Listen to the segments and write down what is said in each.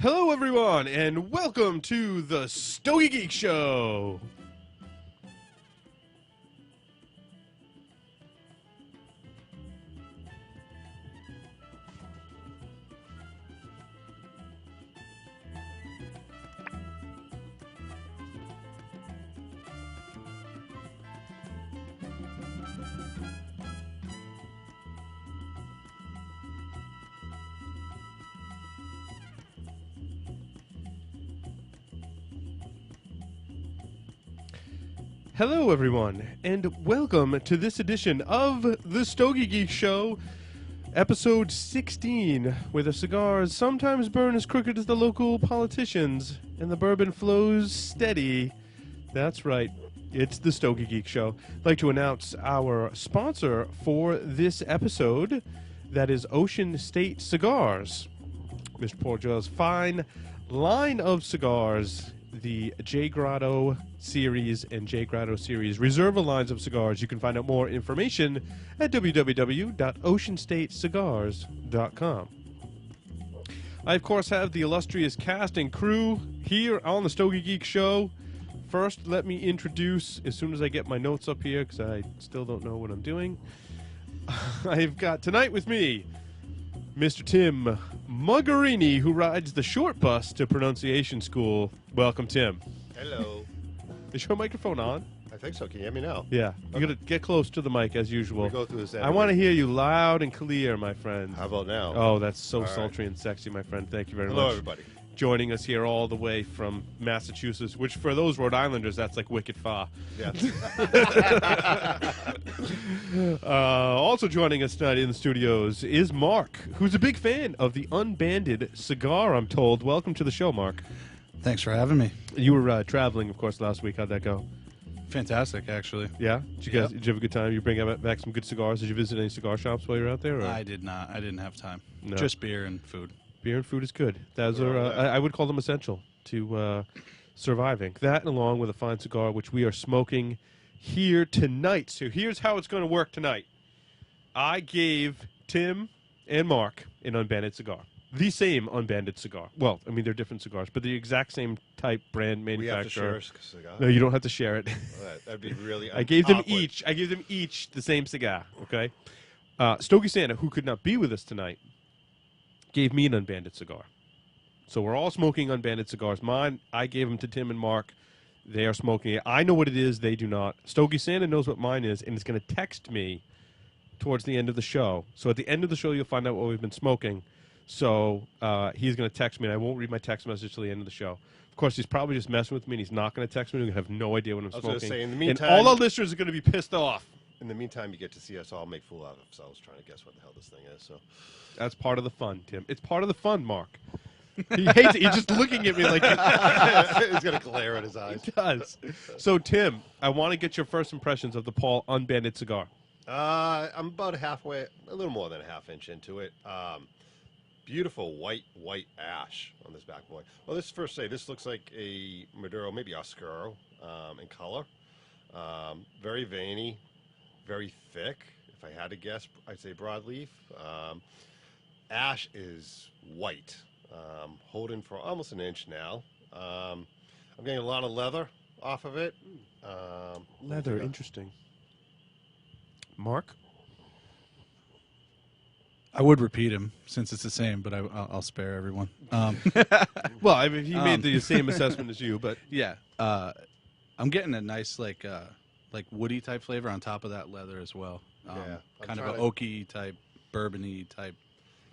Hello, everyone, and welcome to the Stogie Geeks Show. Hello, everyone, and welcome to this edition of the Stogie Geeks Show, episode 16, where the cigars sometimes burn as crooked as the local politicians, and the bourbon flows steady. That's right, it's the Stogie Geeks Show. I'd like to announce our sponsor for this episode, that is Ocean State Cigars. Mr. Porjo's fine line of cigars, the J. Grotto series and J. Grotto series Reserva lines of cigars. You can find out more information at www.oceanstatecigars.com. I, of course, have the illustrious cast and crew here on the Stogie Geek Show. First, let me introduce, as soon as I get my notes up here, because I still don't know what I'm doing, I've got tonight with me Mr. Tim Muggerini, who rides the short bus to pronunciation school. Welcome, Tim. Hello. Is your microphone on? I think so. Can you hear me now? Yeah. You gotta get close to the mic as usual. We go through this. I want to hear you loud and clear, my friend. How about now? Oh, that's so All sultry and sexy, my friend. Thank you very Hello, much. everybody. Joining us here all the way from Massachusetts, which for those Rhode Islanders, that's like wicked far. Yeah. Also joining us tonight in the studios is Mark, who's a big fan of the unbanded cigar, I'm told. Welcome to the show, Mark. Thanks for having me. You were traveling, of course, last week. How'd that go? Fantastic, actually. Yeah? Did you have a good time? You bring back some good cigars? Did you visit any cigar shops while you were out there? Or? I did not. I didn't have time. No. Just beer and food. Beer and food is good. Those are, I would call them essential to surviving. That, along with a fine cigar, which we are smoking here tonight. So here's how it's going to work tonight. I gave Tim and Mark an unbanded cigar. The same unbanded cigar. Well, I mean, they're different cigars, but the exact same type, brand, manufacturer. We have to share a cigar? No, you don't have to share it. Well, that'd be really I gave them awkward. each the same cigar, okay? Stogie Santa, who could not be with us tonight, gave me an unbanded cigar. So we're all smoking unbanded cigars. Mine, I gave them to Tim and Mark. They are smoking it. I know what it is. They do not. Stogie Santa knows what mine is, and is going to text me towards the end of the show. So at the end of the show, you'll find out what we've been smoking. So he's going to text me, and I won't read my text message till the end of the show. Of course, he's probably just messing with me, and he's not going to text me. We're going to have no idea what I'm smoking. I was going to say, in the meantime, and all our listeners are going to be pissed off. In the meantime, you get to see us all make fool out of ourselves trying to guess what the hell this thing is. So that's part of the fun, Tim. It's part of the fun, Mark. He hates it. He's just looking at me like he's got a glare in his eyes. He does. So, Tim, I want to get your first impressions of the Paul unbanded cigar. I'm about halfway, a little more than a half inch into it. Beautiful white ash on this back boy. Well, this first say this looks like a Maduro, maybe Oscuro in color. Very veiny, very thick. If I had to guess, I'd say broadleaf. Ash is white, holding for almost an inch now. I'm getting a lot of leather off of it. Leather, interesting. Mark? I would repeat him since it's the same, but I'll spare everyone. Well, I mean, he made the same assessment as you, but yeah, I'm getting a nice like woody type flavor on top of that leather as well. Yeah, kind of an oaky type, bourbony type.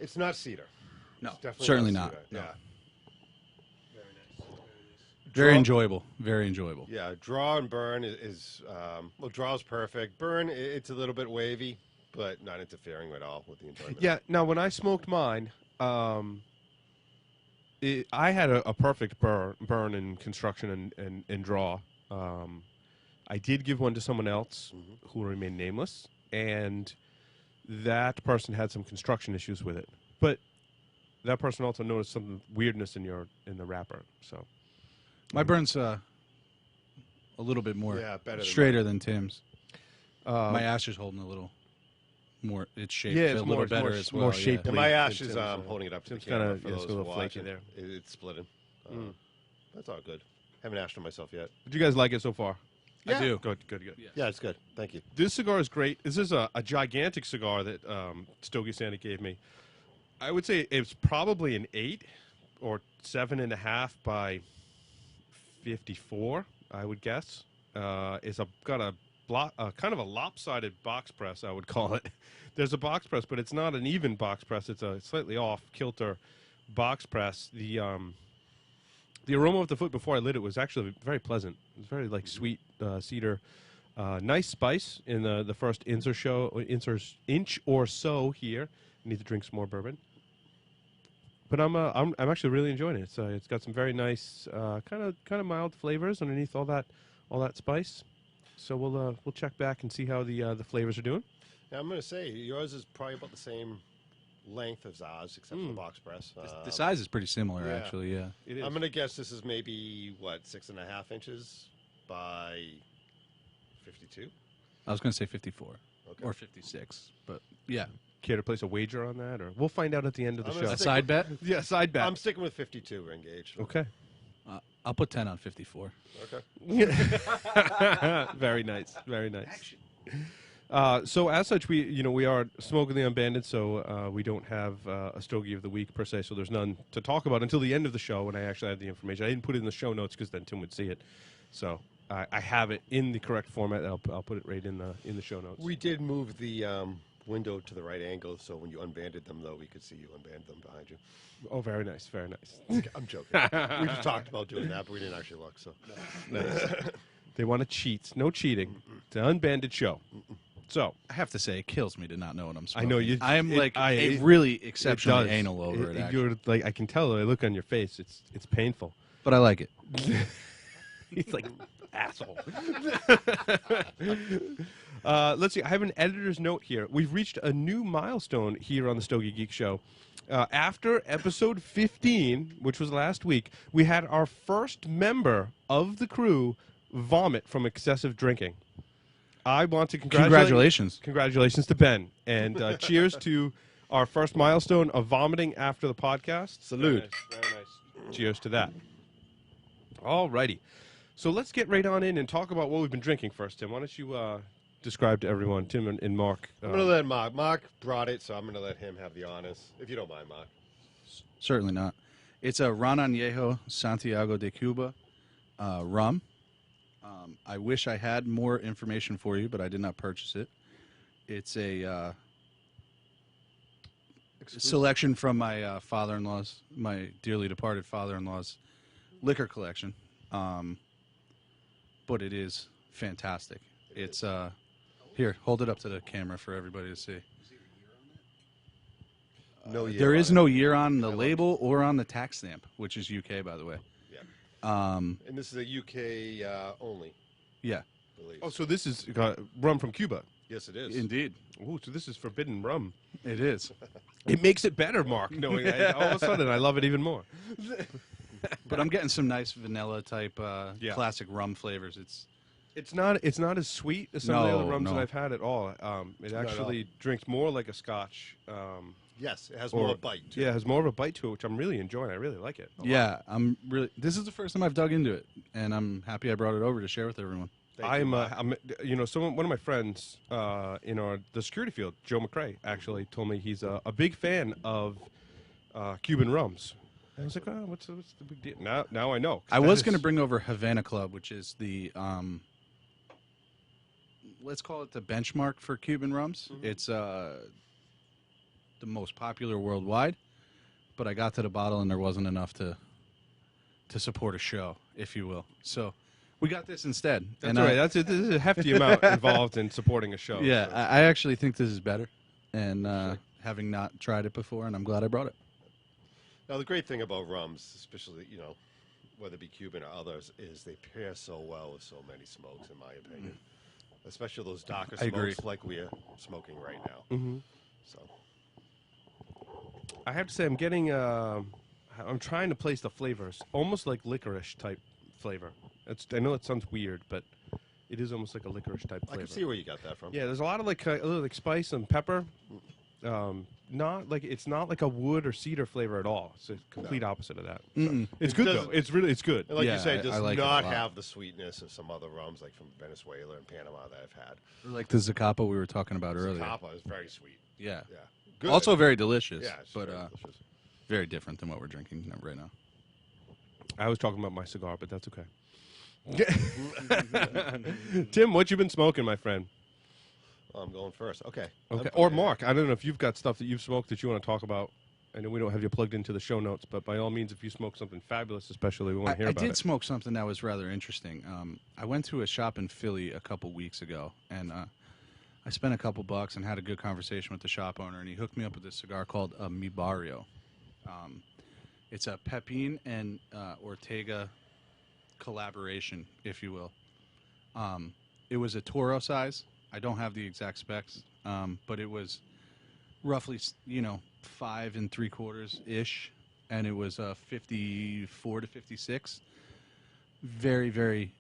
It's not cedar. No, It's definitely certainly not. cedar. No. Yeah. Very enjoyable. Very enjoyable. Yeah, draw and burn is well, draw's perfect. Burn, it's a little bit wavy, but not interfering at all with the enjoyment. yeah. Now, when I smoked mine, I had a perfect burn in construction and draw. I did give one to someone else who will remain nameless, and that person had some construction issues with it. But that person also noticed some weirdness in the wrapper. So my burn's a little bit more better straighter than Tim's. My ash is holding a little more. It's shaped Yeah, it's a little more better more, as well. more yeah. shaped. And my Tim- ash is Tim's, holding it up to the Tim's camera kinda- for yeah, it's those a little flaky watching. there. It's splitting. Mm. That's all good. Haven't ashed on myself yet. Did you guys like it so far? Yeah. I do. Good. Yes. Yeah, it's good. Thank you. This cigar is great. This is a gigantic cigar that Stogie Santa gave me. I would say it's probably an 8 or 7.5 by 54, I would guess. It's got a kind of a lopsided box press, I would call it. There's a box press, but it's not an even box press. It's a slightly off kilter box press. The aroma of the foot before I lit it was actually very pleasant. It was very like sweet cedar. Nice spice in the first inch or so here. I need to drink some more bourbon. But I'm actually really enjoying it. It's got some very nice kind of mild flavors underneath all that spice. So we'll check back and see how the flavors are doing. Now, I'm going to say yours is probably about the same length as ours, except for the box press. The size is pretty similar, yeah. actually. Yeah. It is. I'm going to guess this is maybe, 6.5 inches by 52? I was going to say 54 Okay. or 56, but yeah. Care to place a wager on that, or we'll find out at the end of the I'm show. gonna A stick side bet? Yeah, side bet. I'm sticking with 52. We're engaged. Okay. I'll put 10 on 54. Okay. Very nice. Very nice. So as such, we are smoking the unbanded, so we don't have a stogie of the week per se. So there's none to talk about until the end of the show when I actually have the information. I didn't put it in the show notes because then Tim would see it. So I have it in the correct format. I'll put it right in the show notes. We did move the window to the right angle, so when you unbanded them, though, we could see you unband them behind you. Oh, very nice. Very nice. I'm joking. We just talked about doing that, but we didn't actually look. So Nice. They want to cheat. No cheating. It's an unbanded show. So I have to say, it kills me to not know what I'm I smoking. know you. I am it- really it exceptionally does. anal over it, actually. You're like, I can tell. I look on your face. It's painful. But I like it. He's like, asshole. Let's see. I have an editor's note here. We've reached a new milestone here on the Stogie Geek Show. After episode 15, which was last week, we had our first member of the crew vomit from excessive drinking. I want to Congratulations. Congratulations to Ben. And cheers to our first milestone of vomiting after the podcast. Salute. Very nice. Cheers to that. All righty. So let's get right on in and talk about what we've been drinking first, Tim. Why don't you describe to everyone, Tim and Mark. I'm going to let Mark. Mark brought it, so I'm going to let him have the honors, if you don't mind, Mark. Certainly not. It's a Ron Añejo Santiago de Cuba rum. I wish I had more information for you, but I did not purchase it. It's a selection from my father-in-law's, my dearly departed father-in-law's liquor collection. But it is fantastic. It's here, hold it up to the camera for everybody to see. No year There on is it. no year on the label or on the tax stamp, which is UK, by the way. Yeah. And this is a UK only Yeah, release. Oh, so this is rum from Cuba. Yes, it is. indeed, Ooh, so this is forbidden rum. it is. It makes it better, Mark. Knowing that. All of a sudden, I love it even more. But I'm getting some nice vanilla type Yeah. classic rum flavors. It's not as sweet as some of the No, other rums no. that I've had at all. It at all. actually drinks more like a Scotch. Yes, it has Or- more bite. Too. Yeah, it has more of a bite to it, which I'm really enjoying. I really like it. a lot. Yeah, I'm really. This is the first time I've dug into it, and I'm happy I brought it over to share with everyone. Thank you, Mark. I'm one of my friends in the security field, Joe McCrae, actually told me he's a big fan of Cuban rums. I was like, oh, what's the big deal? Now I know. 'Cause I that was is- going to bring over Havana Club, which is the let's call it the benchmark for Cuban rums. Mhm. It's the most popular worldwide, but I got to the bottle and there wasn't enough to support a show, if you will. So we got this instead. That's and all right. This is a hefty amount involved in supporting a show. yeah, so. I actually think this is better, and having not tried it before, and I'm glad I brought it. Now, the great thing about rums, especially, whether it be Cuban or others, is they pair so well with so many smokes, in my opinion. Especially those darker I agree. smokes like we're smoking right now. Mhm. So, I have to say, I'm getting. I'm trying to place the flavors, almost like licorice type flavor. I know it sounds weird, but It is almost like a licorice type I flavor. can see where you got that from. Yeah, there's a lot of like a little like spice and pepper. Not like it's not like a wood or cedar flavor at all. It's a complete opposite of that. So, it's It good though. doesn't- It's good. And like Yeah, you say, it does I like it a not lot. have the sweetness of some other rums like from Venezuela and Panama that I've had. Like the Zacapa we were talking about earlier. Zacapa is very sweet. Yeah. Yeah. Good. Also very delicious, yeah, it's but very delicious. very different than what we're drinking right now. I was talking about my cigar, but that's okay. Tim, what you been smoking, my friend? Oh, I'm going first. Okay. Okay. Or Mark, I don't know if you've got stuff that you've smoked that you want to talk about. I know we don't have you plugged into the show notes, but by all means, if you smoke something fabulous, especially, we want to hear I about did it. smoke something that was rather interesting. I went to a shop in Philly a couple weeks ago, and I spent a couple bucks and had a good conversation with the shop owner, and he hooked me up with this cigar called a Mi Barrio. It's a Pepin and Ortega collaboration, if you will. It was a Toro size. I don't have the exact specs, but it was roughly, 5 3/4 ish, and it was 54 to 56. Very, very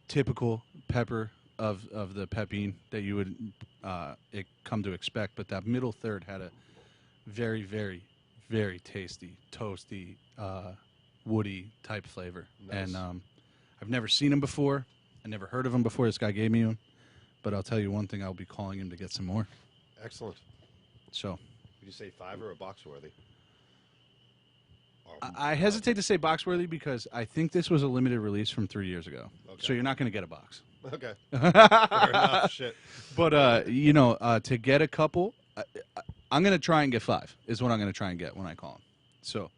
typical pepper of the Pepin that you would come to expect, but that middle third had a very, very, very tasty, toasty, woody type flavor. Nice. And I've never seen him before. I never heard of him before. This guy gave me one. But I'll tell you one thing, I'll be calling him to get some more. Excellent. So Would you say 5 or a box worthy? I hesitate to say box-worthy because I think this was a limited release from 3 years ago. Okay. So you're not going to get a box. Okay. Fair enough. Shit. But, to get a couple, I'm going to try and get 5 is what I'm going to try and get when I call him. So,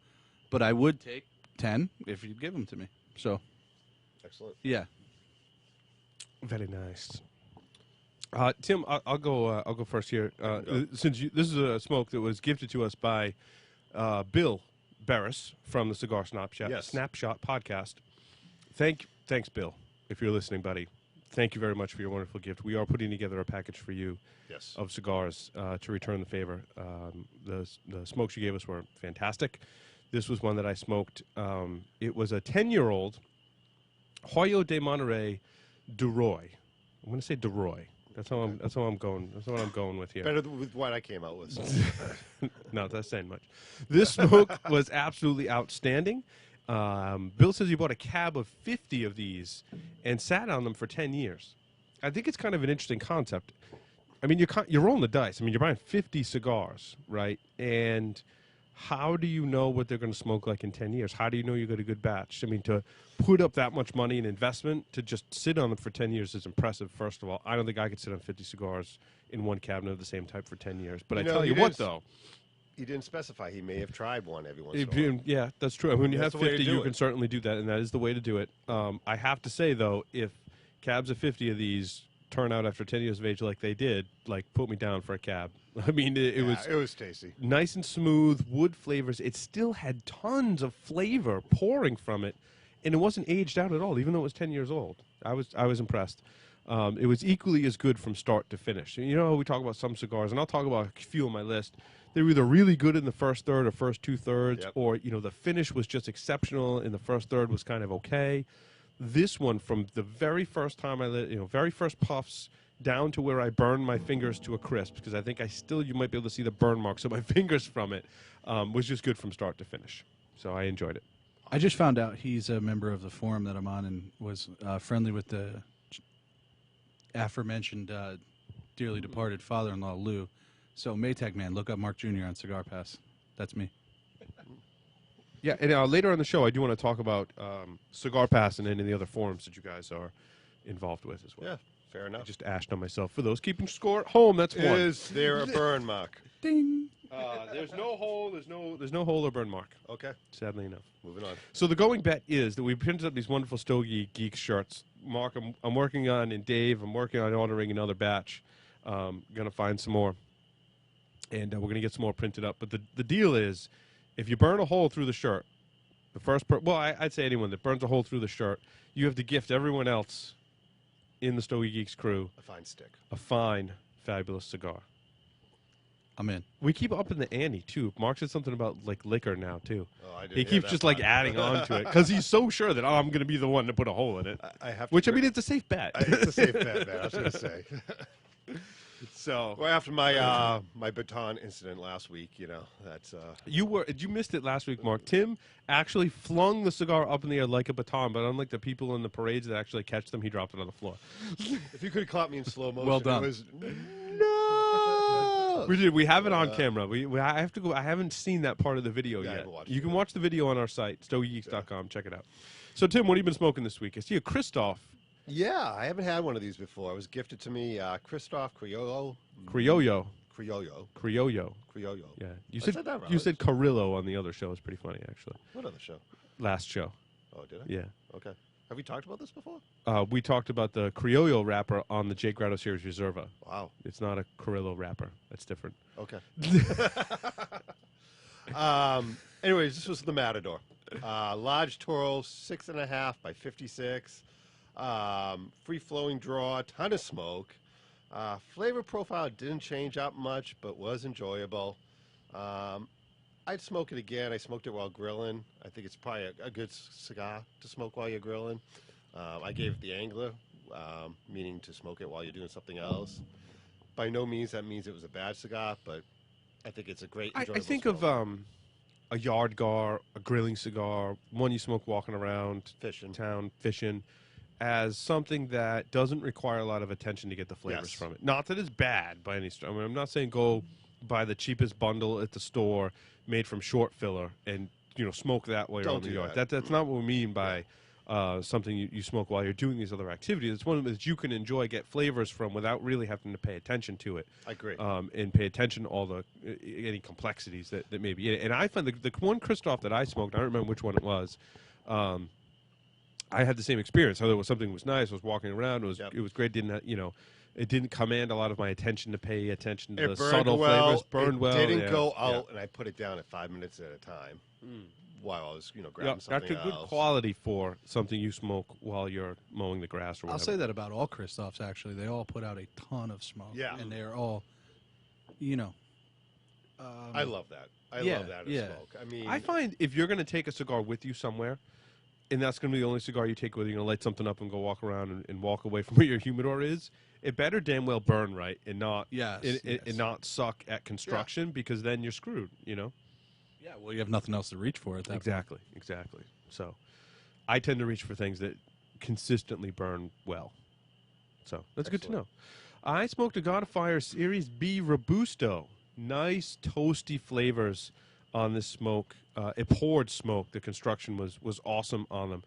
but I would take 10 if you'd give them to me. So, Excellent. yeah. Very nice. Tim, I'll go first here. Go. Since this is a smoke that was gifted to us by Bill Barris from the Cigar Snapshot podcast. Thanks, Bill, if you're listening, buddy. Thank you very much for your wonderful gift. We are putting together a package for you Yes. of cigars to return the favor. The smokes you gave us were fantastic. This was one that I smoked. It was a 10-year-old Hoyo de Monterey Duroy. I'm going to say Duroy. That's how I'm going. That's what I'm going with here. Better with what I came out with. No, that's saying much. This smoke was absolutely outstanding. Bill says he bought a cab of 50 of these and sat on them for 10 years. I think it's kind of an interesting concept. I mean, you're rolling the dice. I mean, you're buying 50 cigars, right? And how do you know what they're going to smoke like in 10 years? How do you know you got a good batch? I mean, to put up that much money in investment to just sit on them for 10 years is impressive, first of all. I don't think I could sit on 50 cigars in one cabinet of the same type for 10 years. But I tell you what, though. He didn't specify. He may have tried one every once in a while. Yeah, that's true. When you That's have the way to 50, do you it. can certainly do that, and that is the way to do it. I have to say, though, if cabs of 50 of these turn out after 10 years of age like they did, like, put me down for a cab. I mean, it was tasty. nice and smooth, wood flavors. It still had tons of flavor pouring from it, and it wasn't aged out at all, even though it was 10 years old. I was impressed. It was equally as good from start to finish. You know, we talk about some cigars, and I'll talk about a few on my list. They were either really good in the first third or first 2/3, Yep. or, the finish was just exceptional, and the first third was kind of okay. This one, from the very first time very first puffs down to where I burned my fingers to a crisp, because I think you might be able to see the burn marks of my fingers from it, was just good from start to finish. So I enjoyed it. I just found out he's a member of the forum that I'm on and was friendly with the aforementioned dearly departed father-in-law, Lou. So, Maytag man, look up Mark Jr. on Cigar Pass. That's me. Yeah, and later on the show, I do want to talk about Cigar Pass and any of the other forums that you guys are involved with as well. Yeah, fair I enough. just ashed on myself. For those keeping score at home, that's one. Is there a burn mark? Ding. There's no hole. There's no hole or burn mark. Okay, Sadly enough. moving on. So the going bet is that we printed up these wonderful Stogie Geeks shirts. Mark, I'm working on, and Dave, I'm working on ordering another batch. Gonna find some more, and we're gonna get some more printed up. But the deal is, if you burn a hole through the shirt, the first I'd say anyone that burns a hole through the shirt, you have to gift everyone else in the Stogie Geeks crew A fine stick. a fine, fabulous cigar. I'm in. We keep upping the ante too. Mark said something about like liquor now too. Oh, I didn't He hear keeps that just like part. adding on to it because he's so sure that I'm going to be the one to put a hole in it. I have to. Which I mean, it's a safe bet. It's a safe bet, man. I was going to say. So Well, after my my baton incident last week, that's you missed it last week, Mark. Tim actually flung the cigar up in the air like a baton, but unlike the people in the parades that actually catch them, he dropped it on the floor. if you could have caught me in slow motion, Well done. It was We did. We have it on camera. I have to go. I haven't seen that part of the video Yeah, I yet. haven't watched You it can yet. watch the video on our site, stogiegeeks.com. Check it out. So, Tim, what have you been smoking this week? I see a Christoph Yeah, I haven't had one of these before. It was gifted to me, Christoph Criollo. Criollo. Criollo. Criollo. Criollo. Yeah, you I said said that right. you said Carrillo on the other show. It's pretty funny, actually. What other show? Last show. Oh, did I? Yeah. Okay. Have we talked about this before? We talked about the Criollo wrapper on the Jake Grotto series Reserva. Wow. It's not a Carrillo wrapper. That's different. Okay. Anyways, this was the Matador. Large Toro, 6.5 by 56. Free flowing draw, ton of smoke. Flavor profile didn't change up much, but was enjoyable. I'd smoke it again. I smoked it while grilling. I think it's probably a good cigar to smoke while you're grilling. I gave it the angler, meaning to smoke it while you're doing something else. By no means that means it was a bad cigar, but I think it's a great. I enjoyable think smoke. of a yard gar, a grilling cigar, one you smoke walking around Fishing. town fishing, as something that doesn't require a lot of attention to get the flavors Yes. from it. Not that it's bad by any stretch. I mean, I'm not saying go buy the cheapest bundle at the store made from short filler and smoke that while you're Don't on the do yard. that. That's not what we mean by something you smoke while you're doing these other activities. It's one that you can enjoy, get flavors from without really having to pay attention to it. I agree. And pay attention to all the any complexities that may be in it. And I find the one Christoph that I smoked, I don't remember which one it was. I had the same experience. Although something was nice, I was walking around. It was great. It didn't command a lot of my attention to pay attention to It the burned subtle well. flavors. Burned it well. Didn't yeah, go yeah. out, and I put it down at 5 minutes at a time while I was, grabbing Yeah, something that's a good else. quality for something you smoke while you're mowing the grass or I'll whatever. say that about all Christophs, actually. They all put out a ton of smoke. Yeah. And they're all, I love that. I Yeah, love that as yeah. smoke. I mean, I find if you're going to take a cigar with you somewhere, and that's going to be the only cigar you take with you, you're going to light something up and go walk around and walk away from where your humidor is, it better damn well burn right and not Yes, and yes. not suck at construction because then you're screwed, Yeah, well, you have nothing else to reach for at that Exactly. So I tend to reach for things that consistently burn well. So that's good to know. I smoked a God of Fire Series B Robusto. Nice toasty flavors on this smoke. It poured smoke. The construction was awesome on them.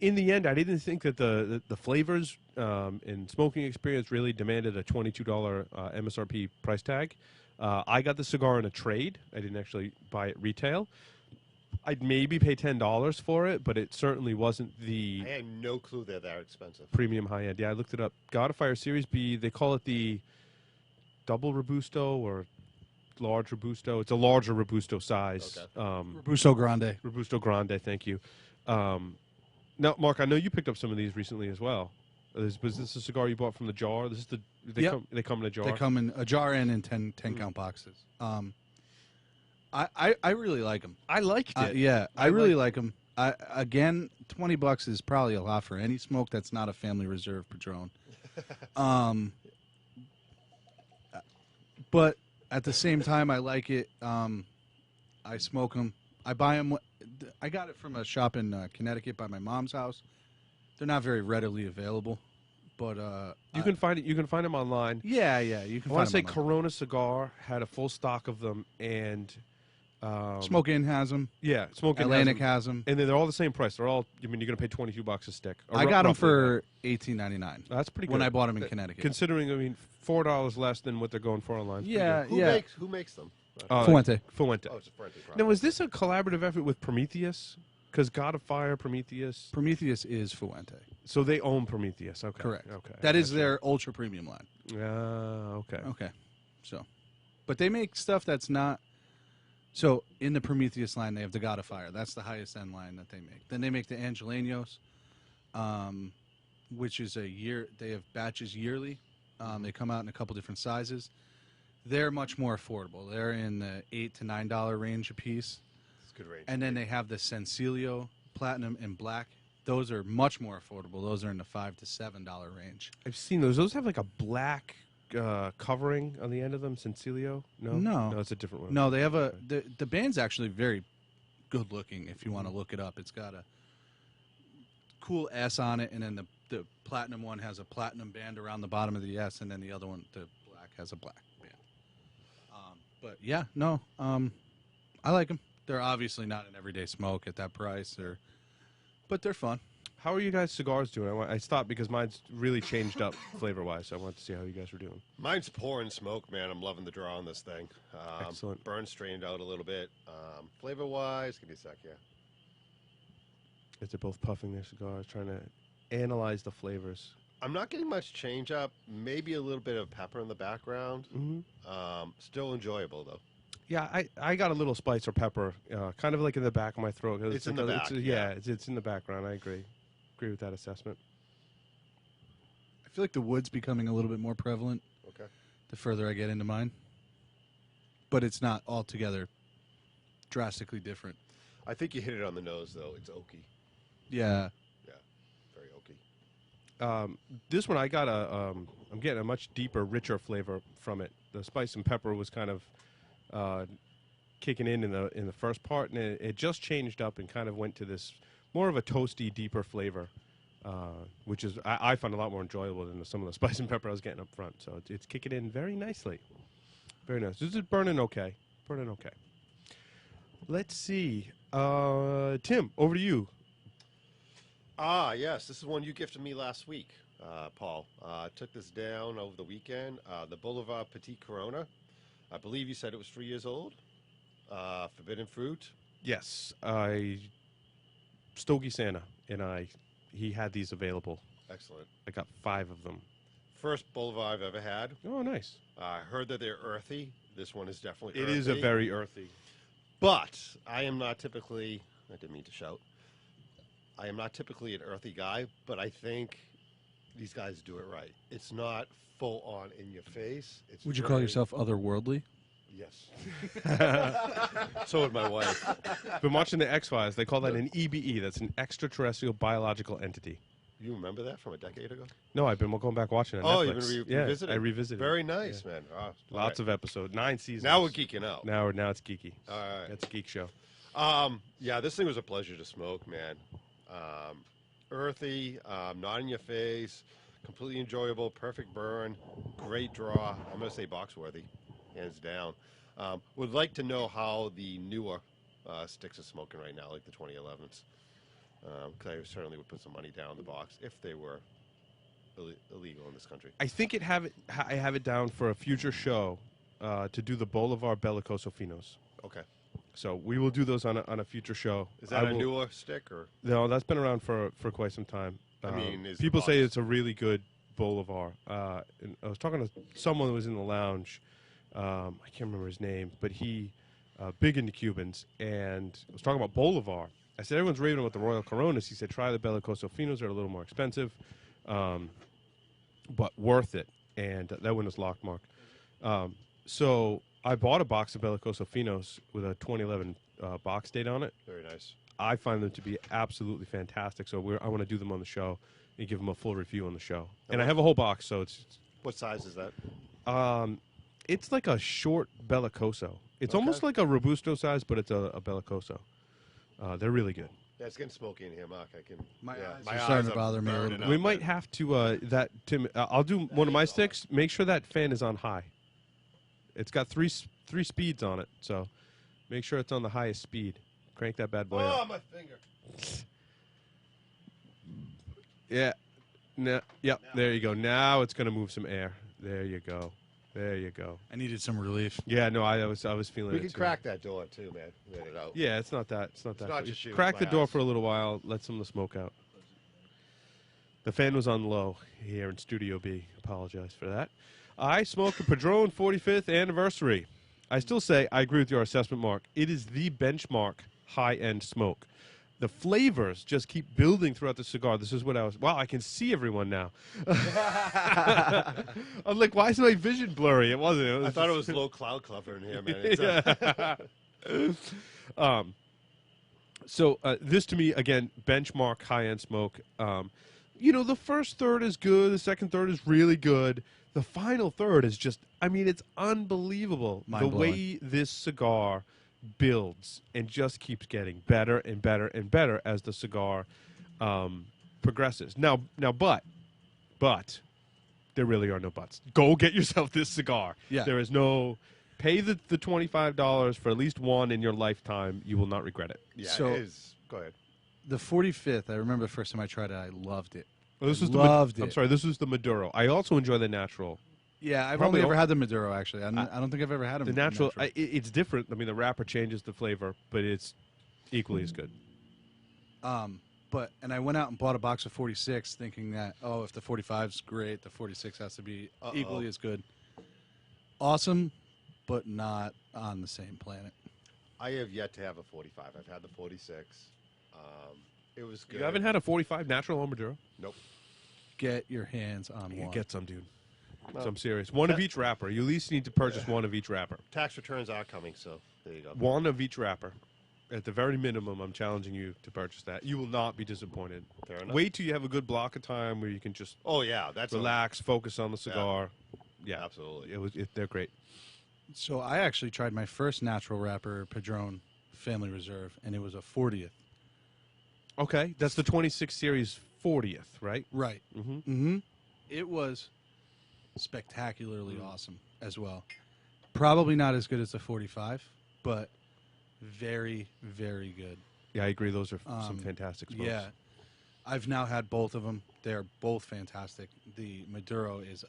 In the end, I didn't think that the flavors and smoking experience really demanded a $22 MSRP price tag. I got the cigar in a trade. I didn't actually buy it retail. I'd maybe pay $10 for it, but it certainly wasn't the I had no clue they're that expensive. premium high end. Yeah, I looked it up. God of Fire Series B. They call it the double Robusto or large Robusto. It's a larger Robusto size. Okay. Robusto Grande. Robusto Grande. Thank you. Now, Mark, I know you picked up some of these recently as well. Was this a cigar you bought from the jar? This is Yep. they come in a jar. They come in a jar and in 10 count boxes. I really like them. I liked it. Yeah, I really like them. Again, $20 is probably a lot for any smoke that's not a family reserve Padron. But at the same time, I like it. I smoke them. I buy them. I got it from a shop in Connecticut by my mom's house. They're not very readily available, but You can find it. You can find them online. yeah, you can I want find to say them. Corona Cigar had a full stock of them, and Smoke Inn has them. Yeah, Smoke Inn Atlantic has has them. them. And they're all the same price. They're all. I mean, you're going to pay $22 a stick. Or I got them roughly for $18.99. That's pretty good. when I bought them in Connecticut. Considering, I mean, $4 less than what they're going for online. is pretty Yeah, good. Who makes them? Fuente. Fuente. Oh, it's a Fuente product. Now, is this a collaborative effort with Prometheus? Because God of Fire, Prometheus. Prometheus is Fuente. So they own Prometheus. Okay. Correct. Okay. That is Gotcha. their ultra premium line. Okay. Okay. So, but they make stuff that's not. So in the Prometheus line, they have the God of Fire. That's the highest end line that they make. Then they make the Angelenos, which is a year. They have batches yearly. They come out in a couple different sizes. They're much more affordable. They're in the $8 to $9 range a piece. It's a good range. And then they have the Sencilio Platinum and Black. Those are much more affordable. Those are in the $5 to $7 range. I've seen those. Those have like a black covering on the end of them. Sencilio? No, it's a different one. No, they have the band's actually very good looking. If you want to look it up, it's got a cool S on it, and then the platinum one has a platinum band around the bottom of the S, and then the other one, the black, has a black band. But yeah, no, I like them. They're obviously not an everyday smoke at that price, but they're fun. How are you guys cigars doing? I stopped because mine's really changed up flavor-wise, so I wanted to see how you guys were doing. Mine's pouring smoke, man. I'm loving the draw on this thing. Excellent. Burn strained out a little bit. Flavor-wise, give me a sec, yeah. Is they're both puffing their cigars, trying to analyze the flavors. I'm not getting much change up. Maybe a little bit of pepper in the background. Mm-hmm. Still enjoyable, though. Yeah, I got a little spice or pepper, kind of like in the back of my throat. It's in the back, It's in the background. I agree with that assessment. I feel like the wood's becoming a little bit more prevalent Okay. the further I get into mine. But it's not altogether drastically different. I think you hit it on the nose, though. It's oaky. Yeah. Yeah, very oaky. This one I got I'm getting a much deeper, richer flavor from it. The spice and pepper was kind of kicking in the first part, and it just changed up and kind of went to this more of a toasty, deeper flavor, which is I find a lot more enjoyable than some of the spice and pepper I was getting up front. So it's kicking in very nicely. Very nice. This is burning okay. Burning okay. Let's see. Tim, over to you. Yes. This is one you gifted me last week, Paul. Took this down over the weekend. The Boulevard Petit Corona. I believe you said it was 3 years old. Forbidden fruit. Yes, Stogie Santa and he had these available. Excellent. I got 5 of them. First Boulevard I've ever had. Oh, nice. I heard that they're earthy. This one is definitely It earthy. is a very earthy. But I am not typically, I didn't mean to shout, I am not typically an earthy guy, but I think these guys do it right. It's not full on in your face. It's Would you call yourself otherworldly? Yes. So would my wife. Been watching the X-Files. They call that an EBE. That's an extraterrestrial biological entity. You remember that from a decade ago? No, I've been going back watching it. Oh, Netflix. you've been revisiting? I revisited. Very nice, man. Lots of episodes. 9 seasons. Now we're geeking out. Now it's geeky. All right. That's a geek show. Yeah, this thing was a pleasure to smoke, man. Earthy, not in your face, completely enjoyable, perfect burn, great draw. I'm going to say box worthy, hands down. Would like to know how the newer sticks are smoking right now, like the 2011s. Because I certainly would put some money down the box if they were illegal in this country. I think I have it down for a future show to do the Bolivar Bellicoso Finos. Okay. So we will do those on a future show. Is that a newer stick or? No, that's been around for quite some time. I mean, is people the say box- it's a really good Bolivar. And I was talking to someone who was in the lounge. I can't remember his name, but he big into Cubans, and I was talking about Bolivar. I said everyone's raving about the Royal Coronas. He said try the Bellicoso Finos. They're a little more expensive, but worth it. And that one was locked, Mark. So I bought a box of Bellicoso Finos with a 2011 box date on it. Very nice. I find them to be absolutely fantastic. So I want to do them on the show and give them a full review on the show. And I have a whole box, so it's What size is that? it's like a short Bellicoso. It's Okay. almost like a Robusto size, but it's a Bellicoso. They're really good. Yeah, it's getting smoky in here, Mark. I can. My yeah, eyes are starting to bother me a little burning bit. We up, might but- have to Tim. I'll do one of my sticks. Make sure that fan is on high. It's got three speeds on it, so make sure it's on the highest speed. Crank that bad boy Oh, up. my finger. Yeah. Yep. There you go. Now it's gonna move some air. There you go. There you go. I needed some relief. Yeah. No, I was feeling We it can too. crack that door too, man. Let it out. Yeah, it's not that. It's not that. not You just you, crack it's the my door house. for a little while. Let some of the smoke out. The fan was on low here in Studio B. Apologize for that. I smoked a Padron 45th anniversary. I still say I agree with your assessment, Mark. It is the benchmark high-end smoke. the flavors just keep building throughout the cigar. This is what I was. Wow, I can see everyone now. I'm like, why is my vision blurry? It wasn't. I thought it was low cloud cover in here, man. It's, So this to me again, benchmark high-end smoke. The first third is good. The second third is really good. The final third is just, I mean, it's unbelievable. The Mind-blowing. way this cigar builds and just keeps getting better and better and better as the cigar progresses. Now, but there really are no buts. Go get yourself this cigar. Yeah. There is no. Pay the $25 for at least one in your lifetime. You will not regret it. yeah, So- it is. Go ahead. The 45th, I remember the first time I tried it, I loved it. Well, this I is loved I'm it. sorry, this is the Maduro. I also enjoy the natural. Yeah, I've Probably only ever all- had the Maduro, actually. I don't think I've ever had a The natural, it's different. I mean, the wrapper changes the flavor, but it's equally as good. And I went out and bought a box of 46 thinking that, if the 45's great, the 46 has to be equally as good. Awesome, but not on the same planet. I have yet to have a 45. I've had the 46. It was good. You haven't had a 45 natural on Maduro? Nope. Get your hands on one. Get some, dude. Well, So I'm serious. One of each wrapper. You at least need to purchase one of each wrapper. Tax returns are coming, so there you go. One of each wrapper. At the very minimum, I'm challenging you to purchase that. You will not be disappointed. Fair enough. Wait till you have a good block of time where you can just Oh yeah, that's relax, focus on the cigar. Yeah, absolutely. They're great. So I actually tried my first natural wrapper, Padron Family Reserve, and it was a 40th. Okay, that's the 26 series 40th, right? Right. Mm-hmm. Mm-hmm. It was spectacularly awesome as well. Probably not as good as the 45, but very, very good. Yeah, I agree. Those are some fantastic smokes. Yeah. I've now had both of them. They're both fantastic. The Maduro is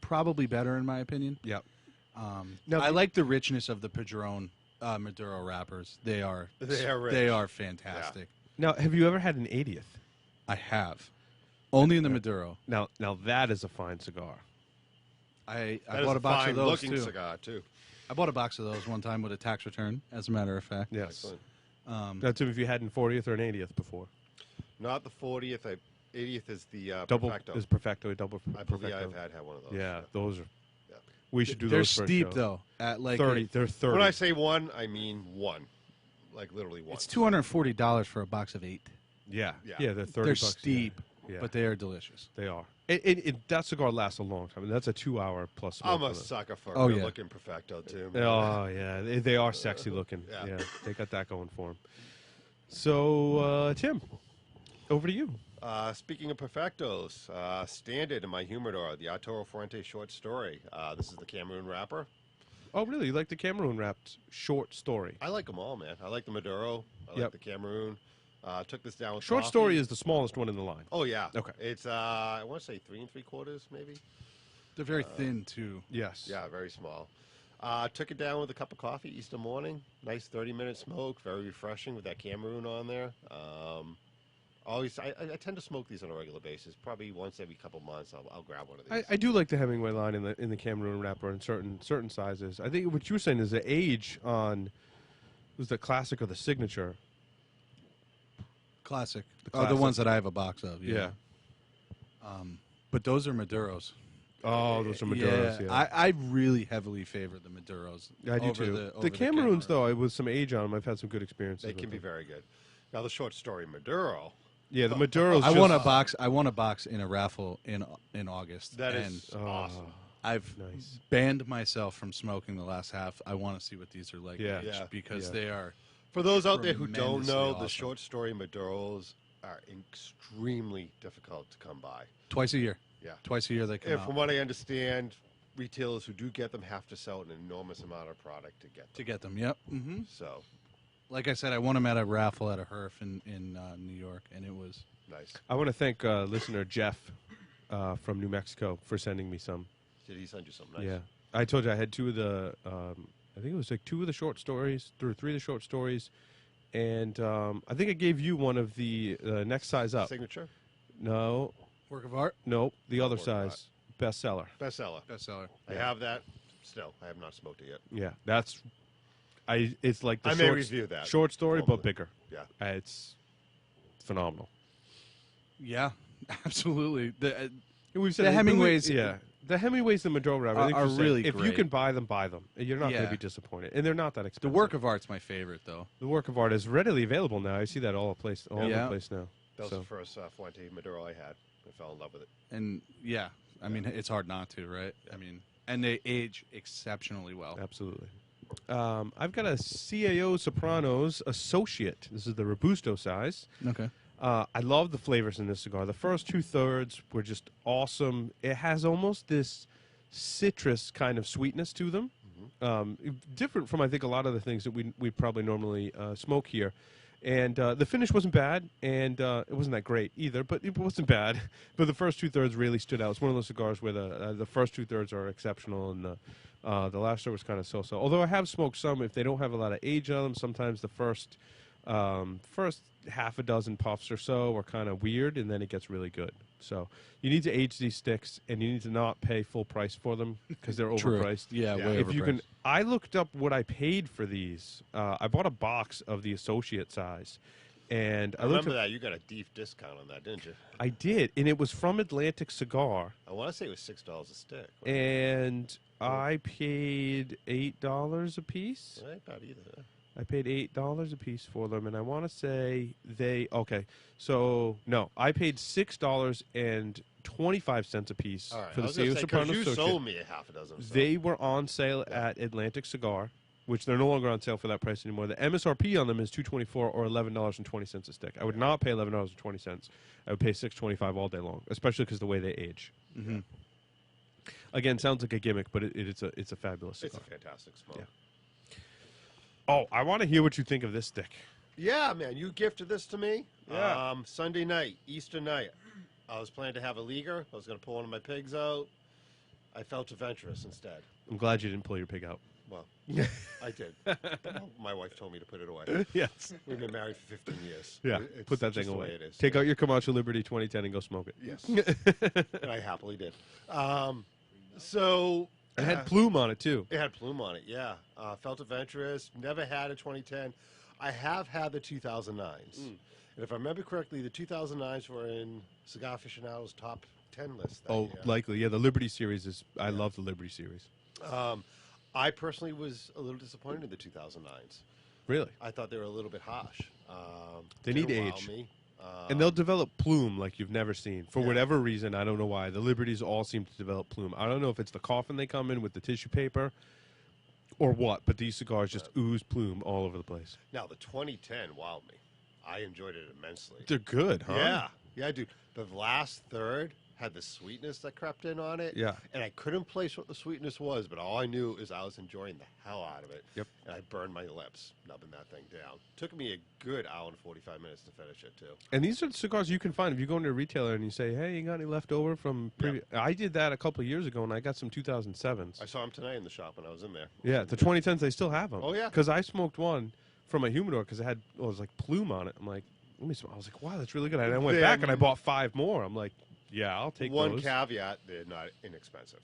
probably better in my opinion. Yep. I like the richness of the Padron Maduro wrappers. They are rich. They are fantastic. Now, have you ever had an 80th? I have. Only in the Maduro. Now that is a fine cigar. I That is bought a box fine of those looking too. cigar too. I bought a box of those one time with a tax return, as a matter of fact. Yes. Excellent. That's if you had an 40th or an 80th before. Not the 40th. 80th is the Double Perfecto. is perfecto, double I believe perfecto. I've had one of those. Yeah, those are. Yeah. We should do They're those for a steep show. though. At like 30. They're 30. When I say one, I mean one. Like literally one. it's $240 for a box of 8. Yeah. Yeah. Yeah, they're 30 They're bucks. steep, Yeah. but they are delicious. They are. That cigar lasts a long time. That's a 2-hour plus smoke. I'm a on it. sucker for Oh, a good yeah. looking Perfecto too. man. Oh, yeah. They are sexy looking. Yeah. Yeah. They got that going for them. So, Tim, over to you. Speaking of Perfectos, standard in my humidor, the Arturo Fuente short story. This is the Cameroon wrapper. Oh, really? You like the Cameroon wrapped short story? I like them all, man. I like the Maduro. I Yep. like the Cameroon. Took this down with Short coffee. story is the smallest one in the line. Oh yeah. Okay. It's I want to say 3 3/4 maybe. They're very thin too. Yes. Yeah, very small. Took it down with a cup of coffee Easter morning. Nice 30-minute smoke, very refreshing with that Cameroon on there. Always, I tend to smoke these on a regular basis. Probably once every couple months, I'll grab one of these. I do like the Hemingway line in the Cameroon wrapper in certain sizes. I think what you were saying is the age on was the classic or the signature. Classic. The The classic. ones that I have a box of. Yeah. But those are Maduros. Oh, those are Maduros. Yeah, I really heavily favor the Maduros. I do over too. over The Cameroons, Cameroon. though, with some age on them, I've had some good experiences. They with can be them. very good. Now the short story Maduro. Yeah, the Maduros. I just- won a box. I won a box in a raffle in August. That and is awesome. I've Nice. banned myself from smoking the last half. I want to see what these are like Yeah. aged Yeah. because Yeah. they are. For those out there who don't Tremendously know, awesome. the short story Maduros are extremely difficult to come by. Twice a year. Yeah. Twice a year they come And out. from what I understand, retailers who do get them have to sell an enormous amount of product to get them. to get them. Yep. hmm So Like I said, I won them at a raffle at a HERF in New York, and it was nice. I want to thank listener Jeff from New Mexico for sending me some. Did he send you some nice? Yeah, I told you I had 2 of the. I think it was like 2 of the short stories, or 3 of the short stories, and I think I gave you one of the next size up. Signature? No, work of art, nope, the other Work of art. size, bestseller. Bestseller. bestseller. I have that. Still, I have not smoked it yet. Yeah, that's. It's like the I may short, review that. short story, but Formally. bigger. Yeah. It's phenomenal. Yeah, absolutely. We've said The it, Hemingways- yeah. The Hemingways, the Maduro Rabbit, I think are you said, really if you great. can buy them, buy them. You're not going Yeah. to be disappointed, and they're not that The expensive. work of art's my favorite, though. The work of art is readily available now. I see that all over Yeah. the place now. That was So, the first Fuente Maduro I had. I fell in love with it. And yeah, I mean, it's hard not to, right? I mean, and they age exceptionally well. absolutely. I've got a CAO Sopranos Associate. This is the Robusto size. Okay. I love the flavors in this cigar. The first 2/3 were just awesome. It has almost this citrus kind of sweetness to them. Different from, I think, a lot of the things that we probably normally smoke here. And the finish wasn't bad, and it wasn't that great either, but it wasn't bad. But the first 2/3 really stood out. It's one of those cigars where the first 2/3 are exceptional, and the last third was kind of so-so. Although I have smoked some, if they don't have a lot of age on them, sometimes the first half a dozen puffs or so are kind of weird, and then it gets really good. So you need to age these sticks, and you need to not pay full price for them because they're True. overpriced. Yeah, Yeah. way If you overpriced. can, I looked up what I paid for these. I bought a box of the associate size, and I I looked remember at, that. You got a deep discount on that, didn't you? I did, and it was from Atlantic Cigar, I want to say it was $6 a stick. and I paid $8 a piece. Right, about either. I paid $8 a piece for them, and I want to say I paid $6.25 a piece All right. for I the was gonna CAO say, 'cause Soprano you Associate. sold me a half a dozen. So. They were on sale at Atlantic Cigar, which they're no longer on sale for that price anymore. The MSRP on them is $2.24 or $11.20 a stick. I would not pay $11.20. I would pay $6.25 all day long, especially because the way they age. Mm-hmm. Again, sounds like a gimmick, but it's a fabulous It's cigar. a fantastic smoke. Yeah. Oh, I want to hear what you think of this stick. Yeah, man, you gifted this to me. Yeah. Sunday night, Easter night. I was planning to have a leaguer. I was going to pull one of my pigs out. I felt adventurous instead. I'm glad you didn't pull your pig out. Well, I did. My wife told me to put it away. Yes. We've been married for 15 years. Yeah. It's Put that just thing the way away. it is. Take out your Camacho Liberty 2010 and go smoke it. Yes. And I happily did. So It had plume on it too. it had plume on it, yeah. Felt adventurous. Never had a 2010. I have had the 2009s. And if I remember correctly, the 2009s were in Cigar Aficionado's top 10 list. That Oh, year. likely. Yeah, the Liberty series is. I love the Liberty series. I personally was a little disappointed in the 2009s. Really. I thought they were a little bit harsh. They Didn't need wow age. me. And they'll develop plume like you've never seen. For Yeah. whatever reason, I don't know why. The Liberties all seem to develop plume. I don't know if it's the coffin they come in with the tissue paper or what, but these cigars just ooze plume all over the place. Now, the 2010 wowed me. I enjoyed it immensely. They're good, huh? Yeah. Yeah, dude. The last third had the sweetness that crept in on it. Yeah. And I couldn't place what the sweetness was, but all I knew is I was enjoying the hell out of it. Yep. And I burned my lips nubbing that thing down. Took me a good hour and 45 minutes to finish it, too. And these are the cigars you can find if you go into a retailer and you say, hey, you got any left over from previous... I did that a couple of years ago, and I got some 2007s. I saw them tonight in the shop when I was in there. Yeah, the 2010s, they still have them. Oh, yeah. Because I smoked one from a humidor because it was like plume on it. I'm like, let me smoke. I was like, wow, that's really good. And I went back and I bought 5 more. I'm like, yeah, I'll take One those. caveat, they're not inexpensive.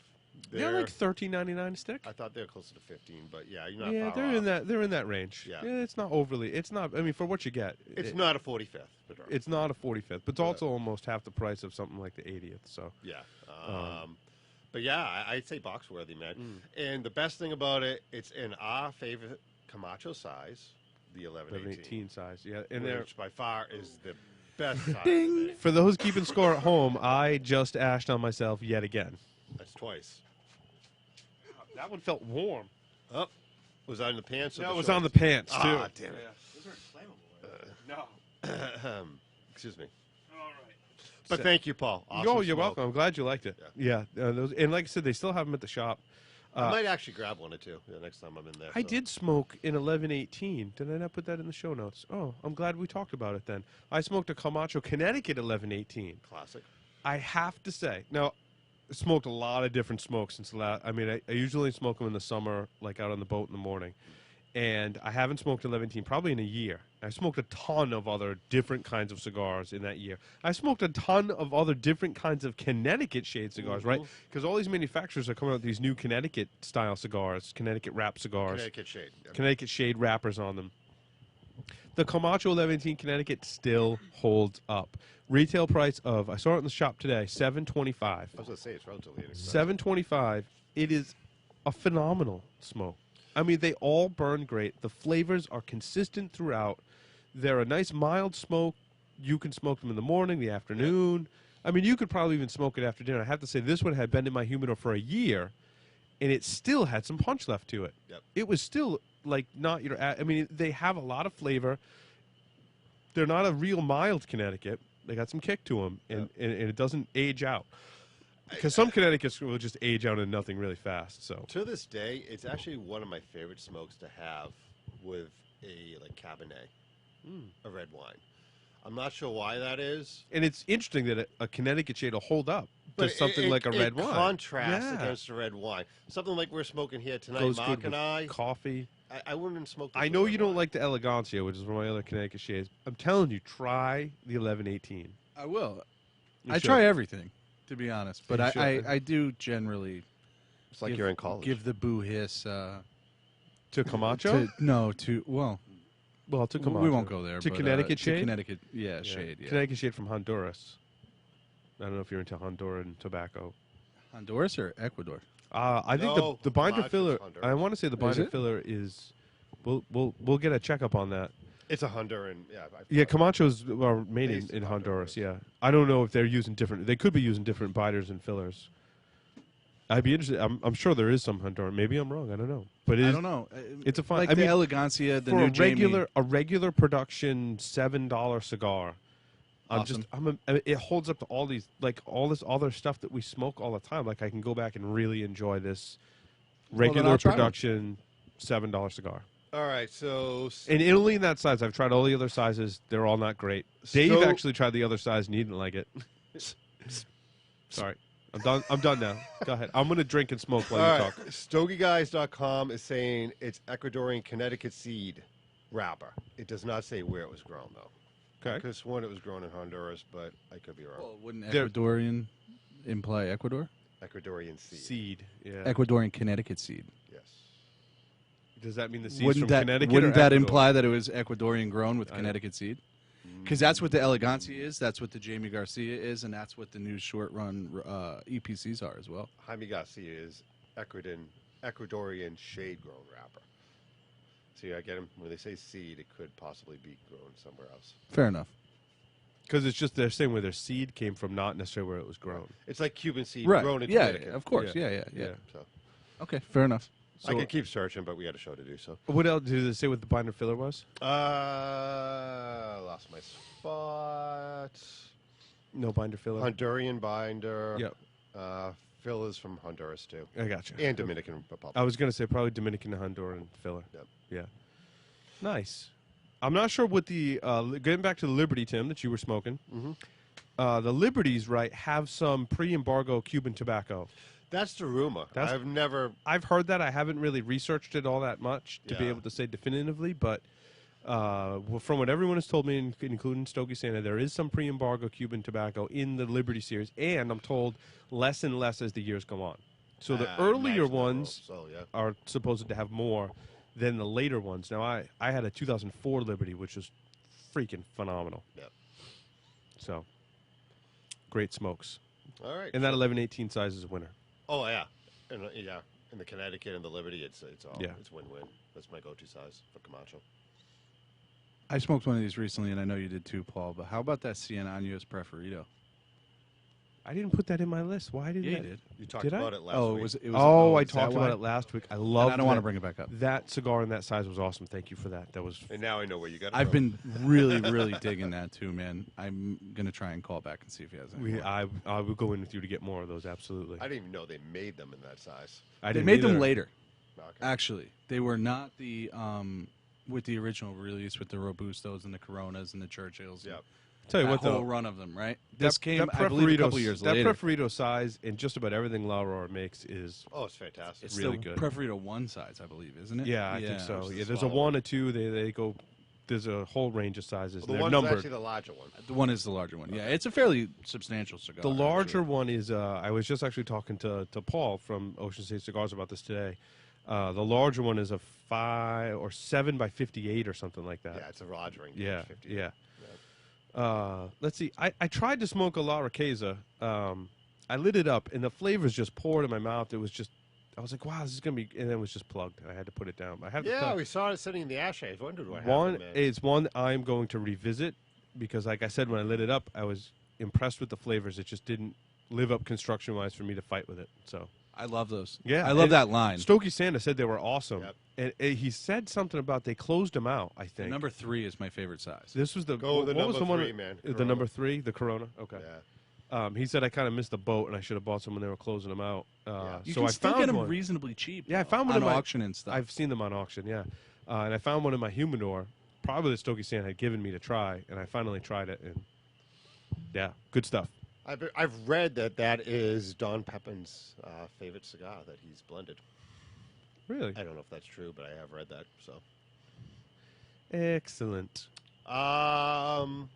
They're like $13.99 a stick. I thought they were closer to 15, but yeah, you're not Yeah, far they're off. in that. They're in that range. Yeah. It's not overly. It's not. I mean, for what you get, It's not a 45th. Maduro. It's not a 45th, but it's also almost half the price of something like the 80th. So Yeah. But yeah, I'd say box worthy, man. And the best thing about it, it's in our favorite Camacho size, the 1118. 1118 size. Yeah, and they're Which by far is the best size. Ding. for those keeping score at home. I just ashed on myself yet again. That's twice. That one felt warm. Oh, was that in the pants? Or No, the it was on the shorts? pants too. Ah, damn it. No. Excuse me. All right. But thank you, Paul. Awesome Oh, you're smoke. welcome. I'm glad you liked it. Yeah, and like I said, they still have them at the shop. I might actually grab one or two the next time I'm in there. I so. did smoke in 1118. Did I not put that in the show notes? Oh, I'm glad we talked about it then. I smoked a Camacho Connecticut 1118. Classic. I have to say, now, I smoked a lot of different smokes since the last. I mean, I usually smoke them in the summer, like out on the boat in the morning. And I haven't smoked 1118 probably in a year. I smoked a ton of other different kinds of cigars in that year. I smoked a ton of other different kinds of Connecticut shade cigars, right? Because all these manufacturers are coming out with these new Connecticut style cigars, Connecticut wrap cigars, Connecticut shade. Yeah. Connecticut shade wrappers on them. The Camacho 1118 Connecticut still holds up. Retail price of, I saw it in the shop today, $7.25. I was going to say it's relatively inexpensive. $7.25. It is a phenomenal smoke. I mean, they all burn great. The flavors are consistent throughout. They're a nice mild smoke. You can smoke them in the morning, the afternoon. I mean, you could probably even smoke it after dinner. I have to say, this one had been in my humidor for a year, and it still had some punch left to it. Yep. It was still, like, not your... I mean, they have a lot of flavor. They're not a real mild Connecticut. They got some kick to them, and it doesn't age out. Because some Connecticut's will just age out into nothing really fast. So To this day, it's actually one of my favorite smokes to have with a like Cabernet, a red wine. I'm not sure why that is. And it's interesting that a Connecticut shade will hold up to something like a red wine. Contrasts against a red wine. Something like we're smoking here tonight, Goes Mark good and with I. coffee. I wouldn't smoke this I with know red you don't wine. like the Elegancia, which is one of my other Connecticut shades. I'm telling you, try the 1118. I will. You I should. try everything, to be honest. But You should. I do generally It's like you're in college. give the boo hiss. To Camacho? Well, To Camacho. we won't go there. To but, Connecticut to shade? Connecticut, shade. Yeah. Connecticut shade from Honduras. I don't know if you're into Honduran tobacco. Honduras or Ecuador? I think No, the binder live filler. is Honduras. I want to say the binder it? filler is. We'll get a checkup on that. It's a Honduran. Yeah, Camachos are made Based in in Honduras. Honduras. Yeah, I don't know if they're using different. They could be using different binders and fillers. I'd be interested. I'm sure there is some Honduran. Maybe I'm wrong. I don't know. But I don't know. It's a fun. Like I the mean, Elegancia, the for new a regular production $7 cigar. Awesome. It holds up to all these all this other stuff that we smoke all the time. Like I can go back and really enjoy this then regular I'll try one. production $7 cigar. All right, so And only in that size. I've tried all the other sizes. They're all not great. Dave So- actually tried the other size and he didn't like it. Sorry. I'm done now. Go ahead. I'm going to drink and smoke while all you right, talk. StogieGuys.com is saying it's Ecuadorian Connecticut seed wrapper. It does not say where it was grown, though. I Okay. could have sworn it was grown in Honduras, but I could be wrong. Well, wouldn't They're- Ecuadorian imply Ecuador? Ecuadorian seed. Seed. Yeah. Ecuadorian Connecticut seed. Yes. Does that mean the seeds Wouldn't from that Connecticut? wouldn't or that Ecuador? imply that it was Ecuadorian grown with I- Connecticut seed? Because that's what the Elegancia is. That's what the Jamie Garcia is, and that's what the new short run EPCs are as well. Jaime Garcia is Ecuadorian shade grown wrapper. See, I get him. When they say seed, it could possibly be grown somewhere else. Fair enough. Because it's just they're saying where their seed came from, not necessarily where it was grown. It's like Cuban seed Right. grown in Yeah, Connecticut. of course. Yeah. So Okay, fair enough. I could keep searching, but we had a show to do. So What else did they say what the binder filler was? lost my spot. No binder filler. Honduran binder. Yep. Fillers from Honduras too, I got you. and Dominican Republic. I was going to say probably Dominican and Honduran filler. Yep. Yeah. Nice. I'm not sure what the getting back to the Liberty, Tim, that you were smoking. Mhm. The Liberties, right, have some pre-embargo Cuban tobacco. That's the rumor. That's- I've never. I've heard that. I haven't really researched it all that much to be Yeah. able to say definitively, but from what everyone has told me, including Stogie Santa, there is some pre-embargo Cuban tobacco in the Liberty series, and I'm told less and less as the years go on. So the earlier imagine ones So yeah. are supposed to have more than the later ones. Now, I had a 2004 Liberty, which was freaking phenomenal. Yep. So, great smokes. All right. And that 1118 size is a winner. Oh yeah, and yeah, in the Connecticut and the Liberty, it's all Yeah. it's win-win. That's my go-to size for Camacho. I smoked one of these recently, and I know you did too, Paul. But how about that Cien Años Preferido? I didn't put that in my list. Why did Yeah, that? you did. You talked Did I? about it last Oh, week. it was. Oh, I is that talked why? about it last week. I And love. I don't want to bring it back up. that cigar in that size was awesome. Thank you for that. That was. And now I know where you got it I've from. been really, really digging that too, man. I'm gonna try and call back and see if he has any. more. I will go in with you to get more of those. Absolutely. I didn't even know they made them in that size. I They didn't made them either. later. Okay. Actually, they were not the with the original release with the Robustos and the Coronas and the Churchills. and Yep. Tell you that what, whole though, run of them, right? This came, that I believe, a couple Preferido- years that later. Preferido size and just about everything La Aurora makes is. Oh, it's fantastic. It's really the good. Preferido 1 size, I believe, isn't it? Yeah, I think so. Which is Yeah, the there's a smaller 1, a 2. They go. There's a whole range of sizes. Well, the They're one's numbered. actually the larger one. The one is the larger one. Yeah, it's a fairly substantial cigar. The larger actually. one is. I was just actually talking to Paul from Ocean State Cigars about this today. The larger one is a 5 or 7 by 58 or something like that. Yeah, it's a large ring. Yeah, 50. yeah. Let's see. I tried to smoke a La Riqueza. I lit it up, and the flavors just poured in my mouth. It was just, I was like, wow, this is going to be, and then it was just plugged. I had to put it down. I have to Yeah, we saw it sitting in the ashtray. I wondered what one happened, man. it's one that I'm going to revisit because, like I said, when I lit it up, I was impressed with the flavors. It just didn't live up construction-wise for me to fight with it. So I love those. yeah, I love and that line. Stogie Santa said they were awesome, Yep. and he said something about they closed them out. I The think number 3 is my favorite size. this was the Go with the what was number the one? 3, man. The Corona. number 3, the Corona. Okay. Yeah. He said I kind of missed the boat, and I should have bought some when they were closing them out. You so can I still found get them one. reasonably cheap. Yeah, I though, found one on in my auction and stuff. I've seen them on auction, yeah. And I found one in my humidor, probably that Stogie Santa had given me to try, and I finally tried it, and yeah, good stuff. I've read that is Don Pepin's favorite cigar that he's blended. Really I don't know if that's true, but I have read that. So, excellent. I'm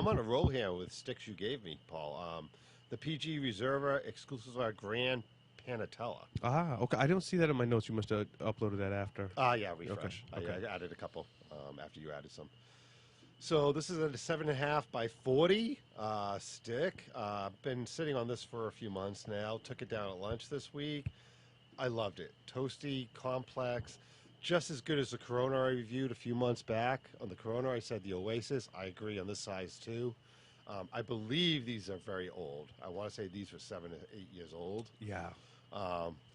on a roll here with sticks you gave me, Paul. The PG Reserva Exclusive Grand Panatella. Okay. I don't see that in my notes. You must have uploaded that after. Yeah, refresh. Okay. I added a couple after you added some. So this is a 7.5 by 40 stick. Been sitting on this for a few months now. Took it down at lunch this week. I loved it. Toasty, complex, just as good as the Corona I reviewed a few months back. On the Corona, I said the Oasis. I agree on this size too. I believe these are very old. I want to say these were 7 to 8 years old. Yeah.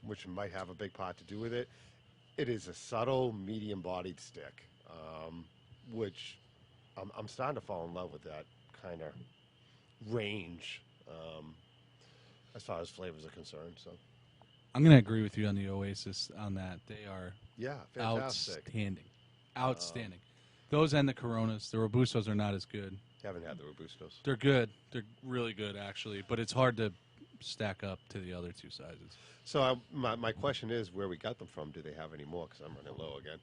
Which might have a big part to do with it. It is a subtle, medium-bodied stick, which I'm starting to fall in love with that kind of range as far as flavors are concerned. So, I'm going to agree with you on the Oasis on that. They are yeah, fantastic. Outstanding. Those and the Coronas. The Robustos are not as good. Haven't had the Robustos. They're good. They're really good, actually. But it's hard to stack up to the other 2 sizes. So my question is where we got them from. Do they have any more? Because I'm running low again.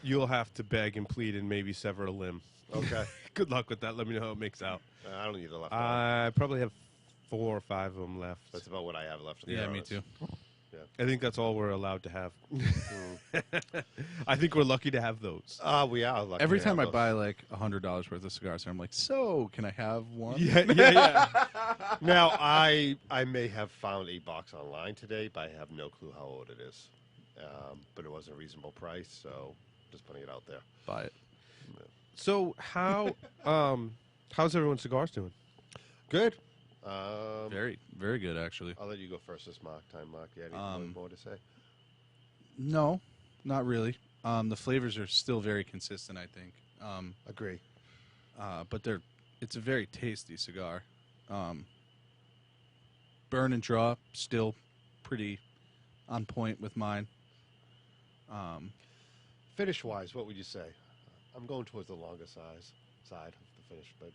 You'll have to beg and plead and maybe sever a limb. Okay. Good luck with that. Let me know how it makes out. I don't need the left. I probably have 4 or 5 of them left. That's about what I have left. In the Yeah, me Coronas. too. I think that's all we're allowed to have. I think we're lucky to have those. We are lucky. Every to time I have those. buy like $100 worth of cigars, I'm like, so can I have one? Yeah. Now, I may have found a box online today, but I have no clue how old it is. But it was a reasonable price, so just putting it out there. Buy it. So how's everyone's cigars doing? Good. Very, very good, actually. I'll let you go first this time, Mark. Yeah, anything more to say? No, not really. The flavors are still very consistent, I think. Agree. But it's a very tasty cigar. Burn and draw, still pretty on point with mine. Finish-wise, what would you say? I'm going towards the longer side of the finish, but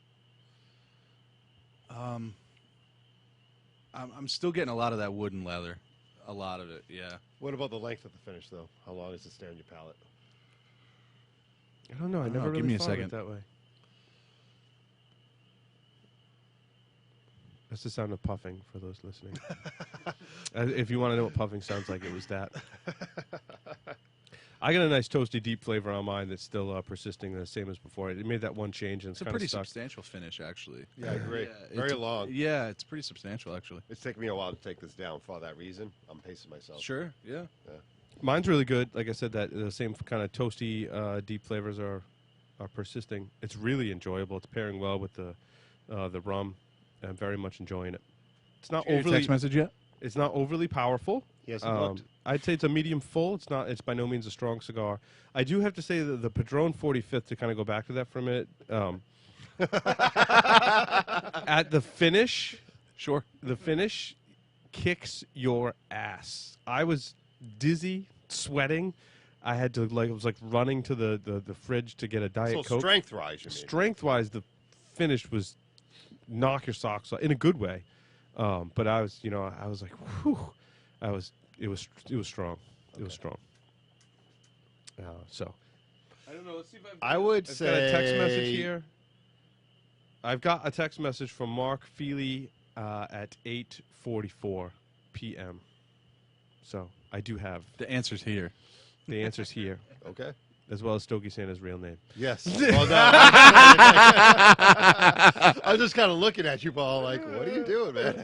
I'm still getting a lot of that wood and leather. A lot of it, yeah. what about the length of the finish, though? How long does it stay on your palate? I don't know. I don't never know. really Give me a thought of it second. that way. That's the sound of puffing for those listening. If you want to know what puffing sounds like, it was that. I got a nice toasty deep flavor on mine that's still persisting the same as before. It made that one change and It's a kind pretty of stuck. substantial finish, actually. Yeah, I agree. Yeah, Very it's- long. Yeah, it's pretty substantial, actually. It's taken me a while to take this down for that reason. I'm pacing myself. Sure, yeah. Mine's really good. Like I said, that the same kind of toasty deep flavors are persisting. It's really enjoyable. It's pairing well with the rum. I'm very much enjoying it. It's not Did you get your overly. text message yet? It's not overly powerful. Yes, it looked. I'd say it's a medium full. It's not. It's by no means a strong cigar. I do have to say that the Padron 45th, to kind of go back to that for a minute. At the finish, Sure. the finish kicks your ass. I was dizzy, sweating. I had to it was like running to the fridge to get a Diet So Coke. strength-wise, you mean? Strength-wise, the finish was knock your socks off in a good way. But I was like, whew. It was strong. It was strong. So I don't know. Let's see if I would I've say got a text message here. I've got a text message from Mark Feely at 8:44 p.m. So I do have. The answer's here. The answer's here, Okay. as well as Stogie Santa's real name. Yes. Well done. I was just kind of looking at you, Paul, like, what are you doing, man?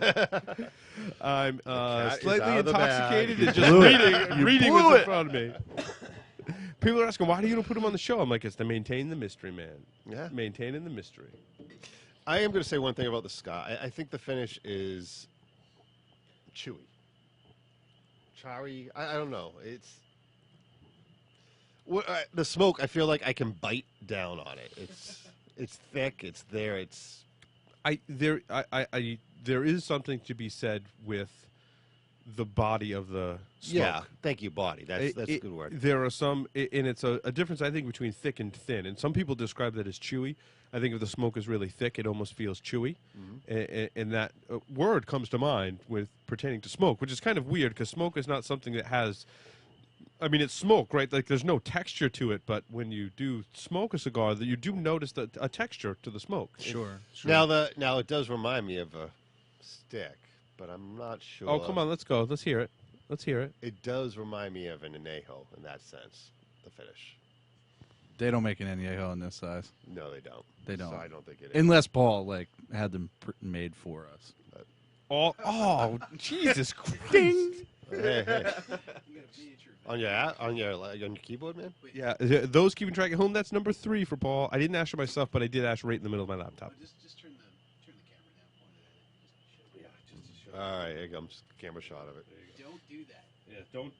I'm cat is slightly out of the bag. intoxicated and just reading what's in front of me. People are asking, why do you don't put him on the show? I'm like, it's to maintain the mystery, man. Yeah. Maintaining the mystery. I am going to say one thing about the Scott. I think the finish is chewy. Charry. I don't know. It's the smoke. I feel like I can bite down on it. It's thick. It's there. There is something to be said with the body of the smoke. Yeah. Thank you, body. That's a good word. There are some, and it's a difference, I think, between thick and thin. And some people describe that as chewy. I think if the smoke is really thick, it almost feels chewy. And that word comes to mind with pertaining to smoke, which is kind of weird because smoke is not something that has, I mean, it's smoke, right? Like there's no texture to it, but when you do smoke a cigar, you do notice a texture to the smoke. Sure. Now it does remind me of a stick, but I'm not sure. Oh, come on, let's go. Let's hear it. Let's hear it. It does remind me of an añejo in that sense. The finish. They don't make an añejo in this size. No, they don't. They don't. So I don't think it is. Unless Paul had them made for us. Oh, Jesus Christ. Hey. On your keyboard, man. Yeah, those keeping track at home, that's number 3 for Paul. I didn't ask for myself, but I did ask right in the middle of my laptop. Just turn the camera down. All right, here comes camera shot of it. Don't do that.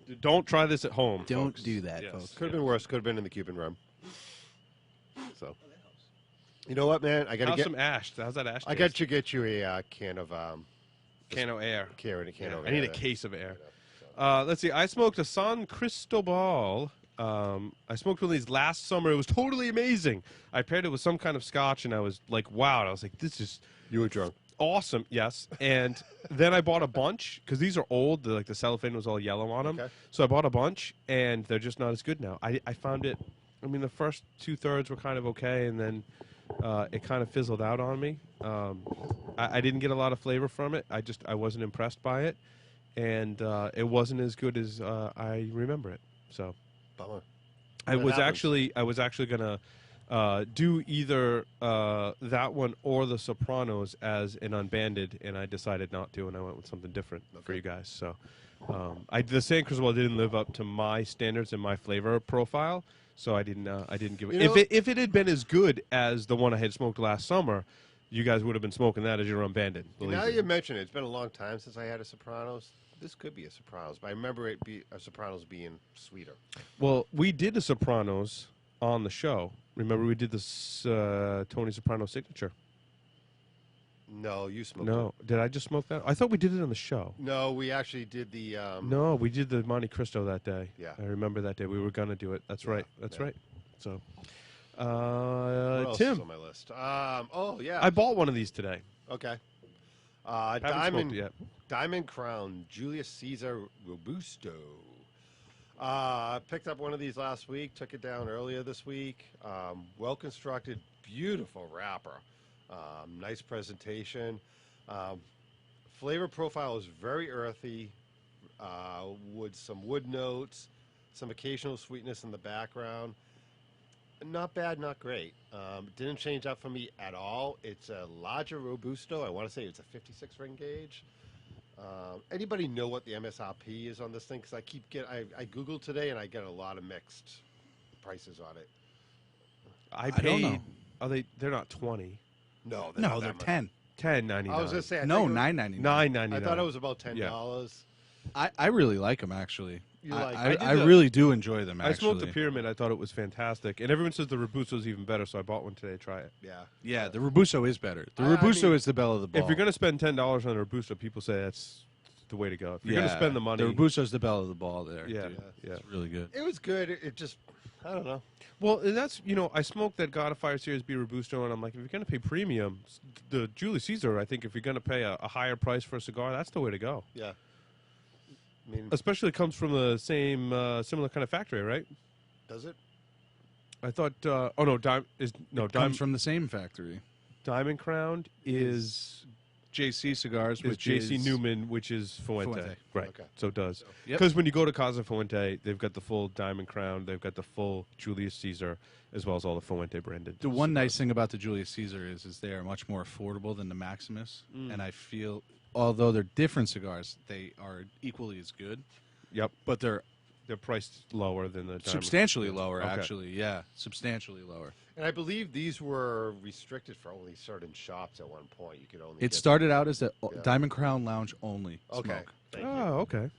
Yeah, don't try this at home. Don't folks. do that, Yes. folks. Could have been worse. Could have been in the Cuban rum. So, you know what, man? I gotta How's get some ash? How's that ash? I got to get you a can of Cano Air. Can of I need a case of air. Let's see. I smoked a San Cristobal. I smoked one of these last summer. It was totally amazing. I paired it with some kind of scotch, and I was like, wow. And I was like, this is You were drunk. awesome. Yes. And then I bought a bunch because these are old. Like the cellophane was all yellow on them. Okay. So I bought a bunch, and they're just not as good now. I found it. I mean, the first 2/3 were kind of okay, and then it kind of fizzled out on me. I didn't get a lot of flavor from it. I wasn't impressed by it, and it wasn't as good as I remember it. So Bummer. I was happens. actually gonna do either that one or the Sopranos as an unbanded, and I decided not to, and I went with something different for you guys. So the San Cristobal didn't live up to my standards and my flavor profile. So I didn't give it. If it had been as good as the one I had smoked last summer, you guys would have been smoking that as your unbanded. Now you mention it, it's been a long time since I had a Sopranos. This could be a Sopranos, but I remember it be a Sopranos being sweeter. Well, we did a Sopranos on the show. Remember, we did this Tony Soprano signature. No, you smoked No, did I just smoke that? I thought we did it on the show. it. No, we actually did the. No, we did the Monte Cristo that day. Yeah. I remember that day. We were gonna do it. That's right. That's yeah. right. So, What else is Tim, on my list? Oh yeah. I bought one of these today. Okay. Haven't smoked it yet. Diamond Crown Julius Caesar Robusto. I picked up one of these last week. Took it down earlier this week. Well constructed, beautiful wrapper. Nice presentation. Flavor profile is very earthy, with some wood notes, some occasional sweetness in the background. Not bad, not great. Didn't change up for me at all. It's a larger Robusto. I want to say it's a 56 ring gauge. Anybody know what the MSRP is on this thing? Because I Googled today and I get a lot of mixed prices on it. I don't paid. know. Are they? They're not 20. No, No, they're 10. $10.99. I was gonna say No, $9.99. $9.99. $9.99. I thought it was about $10. I really like them actually. You like? I really do enjoy them. I Actually, smoked the pyramid. I thought it was fantastic, and everyone says the Robusto's even better. So I bought one today to try it. Yeah. Yeah, the Robusto is better. The I Robusto mean, is the belle of the ball. If you're going to spend $10 on a Robusto, people say that's the way to go. If you're going to spend the money, the Robusto's the belle of the ball. There, Yeah, dude. yeah. It's really good. It was good. It just, I don't know. Well, and that's I smoked that God of Fire Series B Robusto, and I'm like, if you're going to pay premium, the Julius Caesar, I think if you're going to pay a higher price for a cigar, that's the way to go. Yeah. I mean, Especially it comes from the same similar kind of factory, right? does it? I thought. Oh no, Comes from the same factory. Diamond Crown is JC Cigars, It's which JC is Newman, which is Fuente. Fuente. Right. Okay. So it does. Yep. Because when you go to Casa Fuente, they've got the full Diamond Crown, they've got the full Julius Caesar, as well as all the Fuente branded. The one cigars. nice thing about the Julius Caesar is they are much more affordable than the Maximus, Mm. and I feel, although they're different cigars, they are equally as good, Yep. but they're They're priced lower than the Diamond. substantially lower, Okay. actually. Yeah, substantially lower. And I believe these were restricted for only certain shops at one point. You could only. It get started out as a Yeah. Diamond Crown Lounge only Okay. smoke. Thank you. Oh, okay.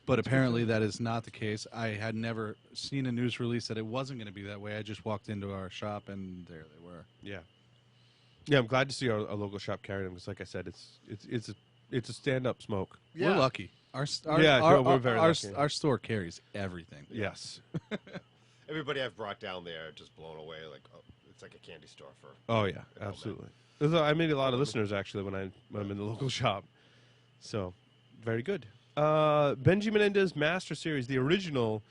But apparently that is not the case. I had never seen a news release that it wasn't going to be that way. I just walked into our shop and there they were. Yeah. Yeah, I'm glad to see our local shop carrying them because, like I said, it's a stand-up smoke. Yeah. We're lucky. Yeah, we're very lucky. Our store carries everything. Yes. Everybody I've brought down there are just blown away. Like, oh, it's like a candy store for. Oh yeah, absolutely. I made a lot of listeners actually when I'm in the local shop. So, very good. Benji Menendez Master Series, the original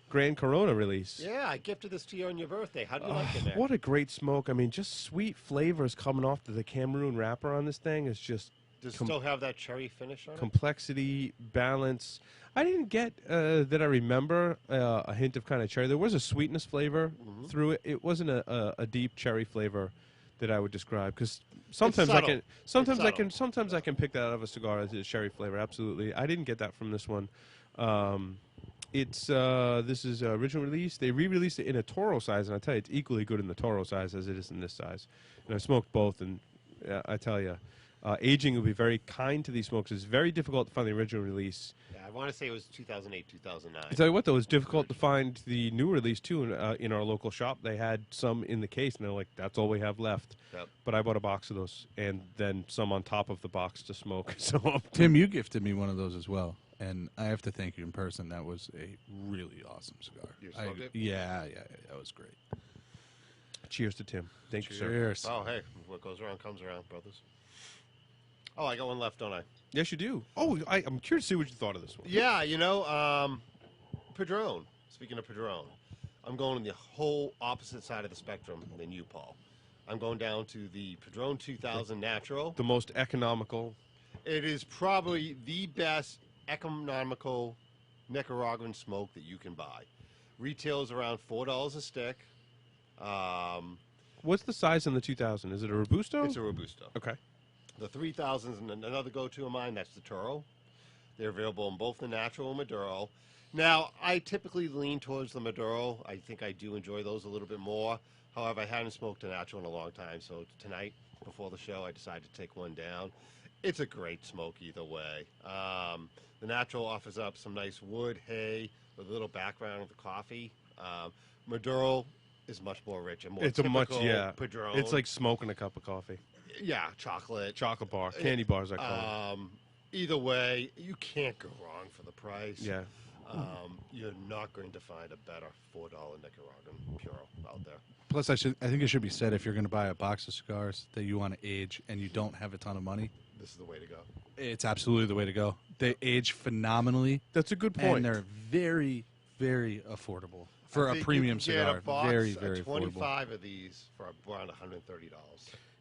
Grand Corona release. Yeah, I gifted this to you on your birthday. How do you like it, man? What a great smoke! I mean, just sweet flavors coming off the Cameroon wrapper on this thing is just Does it still have that cherry finish on it? complexity, balance. I didn't get that I remember a hint of kind of cherry. There was a sweetness flavor through it. It wasn't a deep cherry flavor that I would describe because sometimes I subtle. can It's subtle. I can pick that out of a cigar as a cherry flavor. Absolutely, I didn't get that from this one. This is original release. They re-released it in a Toro size, and I tell you, it's equally good in the Toro size as it is in this size. And I smoked both, and I tell you, aging will be very kind to these smokes. It's very difficult to find the original release. Yeah, I want to say it was 2008, 2009. I tell you what, though, it's difficult to find the new release too in our local shop. They had some in the case, and they're like, "That's all we have left." Yep. But I bought a box of those, and then some on top of the box to smoke. So Tim, you gifted me one of those as well, and I have to thank you in person. That was a really awesome cigar. You smoked it? Yeah, that was great. cheers to Tim. Thank you, sir. Cheers. Oh, hey, what goes around comes around, brothers. Oh, I got one left, don't I? Yes, you do. Oh, I'm curious to see what you thought of this one. Yeah, Padron. Speaking of Padron, I'm going on the whole opposite side of the spectrum than you, Paul. I'm going down to the Padron 2000 Natural. The most economical. It is probably the best economical Nicaraguan smoke that you can buy. Retails around $4 a stick. What's the size in the 2000? Is it a Robusto? It's a Robusto. Okay. The 3000 is another go-to of mine. That's the Toro. They're available in both the natural and Maduro. Now, I typically lean towards the Maduro. I think I do enjoy those a little bit more. However, I hadn't smoked a natural in a long time, so tonight, before the show, I decided to take one down. It's a great smoke either way. The natural offers up some nice wood, hay, with a little background of the coffee. Maduro is much more rich and more It's a much typical Padron. It's like smoking a cup of coffee. Yeah, chocolate. Chocolate bar, candy bars, I call them. Either way, you can't go wrong for the price. Yeah. You're not going to find a better $4 Nicaraguan Puro out there. Plus, I think it should be said if you're going to buy a box of cigars that you want to age and you don't have a ton of money, This is the way to go. it's absolutely the way to go. They age phenomenally, That's a good and point. they're very, very affordable for I a think premium you can get cigar. a box Very, of very affordable. 25 of these for around $130.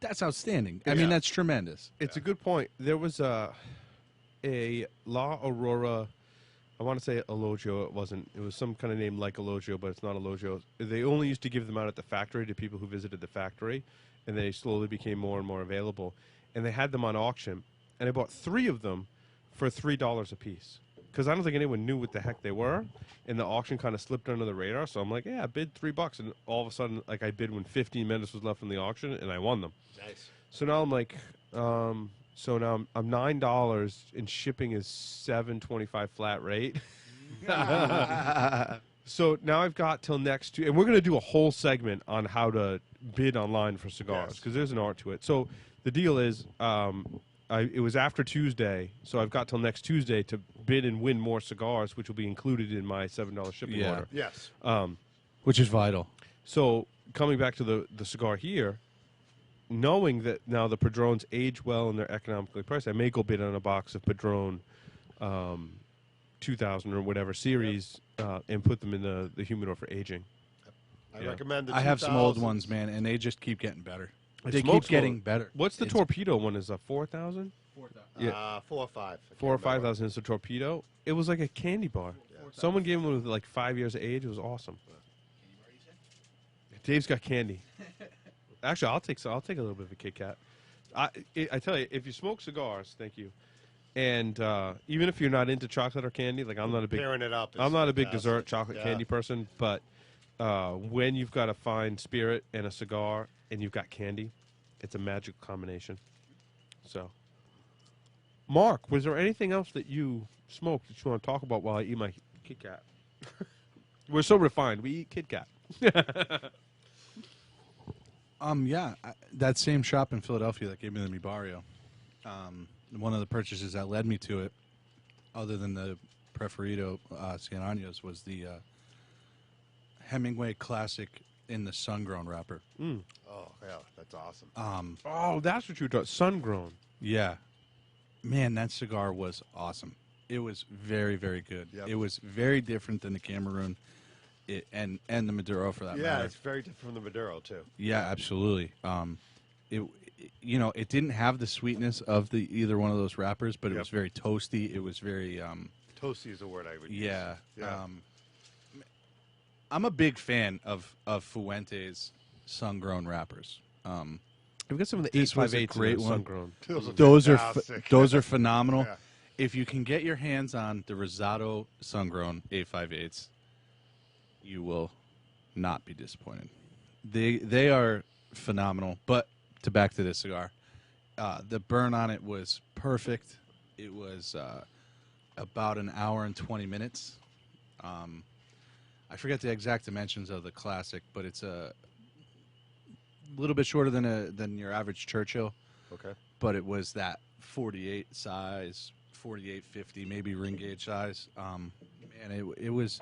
That's outstanding. I Yeah. mean, that's tremendous. It's a good point. There was a La Aurora. I want to say Elogio. It wasn't. It was some kind of name like Elogio, but it's not Elogio. They only used to give them out at the factory to people who visited the factory, and they slowly became more and more available. And they had them on auction, and I bought 3 of them for $3 a piece because I don't think anyone knew what the heck they were, and the auction kind of slipped under the radar. So I'm like, yeah, I bid $3, and all of a sudden, like I bid when 15 minutes was left in the auction, and I won them. Nice. So now I'm like, so now I'm $9 and shipping is $7.25 flat rate. So now I've got till next Tuesday, and we're going to do a whole segment on how to bid online for cigars Yes. because there's an art to it. So the deal is, it was after Tuesday, so I've got till next Tuesday to bid and win more cigars, which will be included in my $7 shipping Yeah. order. Yes. Which is vital. So coming back to the cigar here, knowing that now the Padrones age well and they're economically priced, I may go bid on a box of Padron 2000 or whatever series and put them in the humidor for aging. I Yeah. recommend the I have some old 2000s. ones, man, and they just keep getting better. It They keep smokes getting well. better. What's the It's torpedo one? Is a 4000? Yeah. 4 or 5. I 4 or can't remember. 5,000. It's a torpedo. It was like a candy bar. Someone gave him with like 5 years of age. It was awesome. Dave's got candy. Actually, I'll take a little bit of a Kit Kat. I tell you, if you smoke cigars, thank you, and even if you're not into chocolate or candy, like I'm not a big Pairing it up. I'm not a big fantastic. dessert chocolate Yeah. candy person, but when you've got a fine spirit and a cigar and you've got candy, it's a magical combination. So, Mark, was there anything else that you smoked that you want to talk about while I eat my Kit Kat? We're so refined. We eat Kit Kat. That same shop in Philadelphia that gave me the Mi Barrio, one of the purchases that led me to it, other than the Preferido Cien Años, was the Hemingway Classic in the sun-grown wrapper. Mm. Oh, yeah, that's awesome. Oh, that's what you thought. Sun-grown. Yeah. Man, that cigar was awesome. It was very, very good. Yep. It was very different than the Cameroon and the Maduro, for that Yeah, matter. it's very different from the Maduro, too. Yeah, absolutely. It didn't have the sweetness of either one of those wrappers, but it Yep. was very toasty. It was very Toasty is the word I would use. yeah. Yeah. I'm a big fan of Fuente's sun-grown wrappers. We've got some of the This was a 858s great one. sun-grown. Those are fantastic. those are phenomenal. Yeah. If you can get your hands on the Rosado sun-grown 858s, you will not be disappointed. They are phenomenal. But back to this cigar, the burn on it was perfect. It was about an hour and 20 minutes. I forget the exact dimensions of the Classic, but it's a little bit shorter than your average Churchill. Okay. But it was that 48 size, 4850, maybe ring gauge size. And it was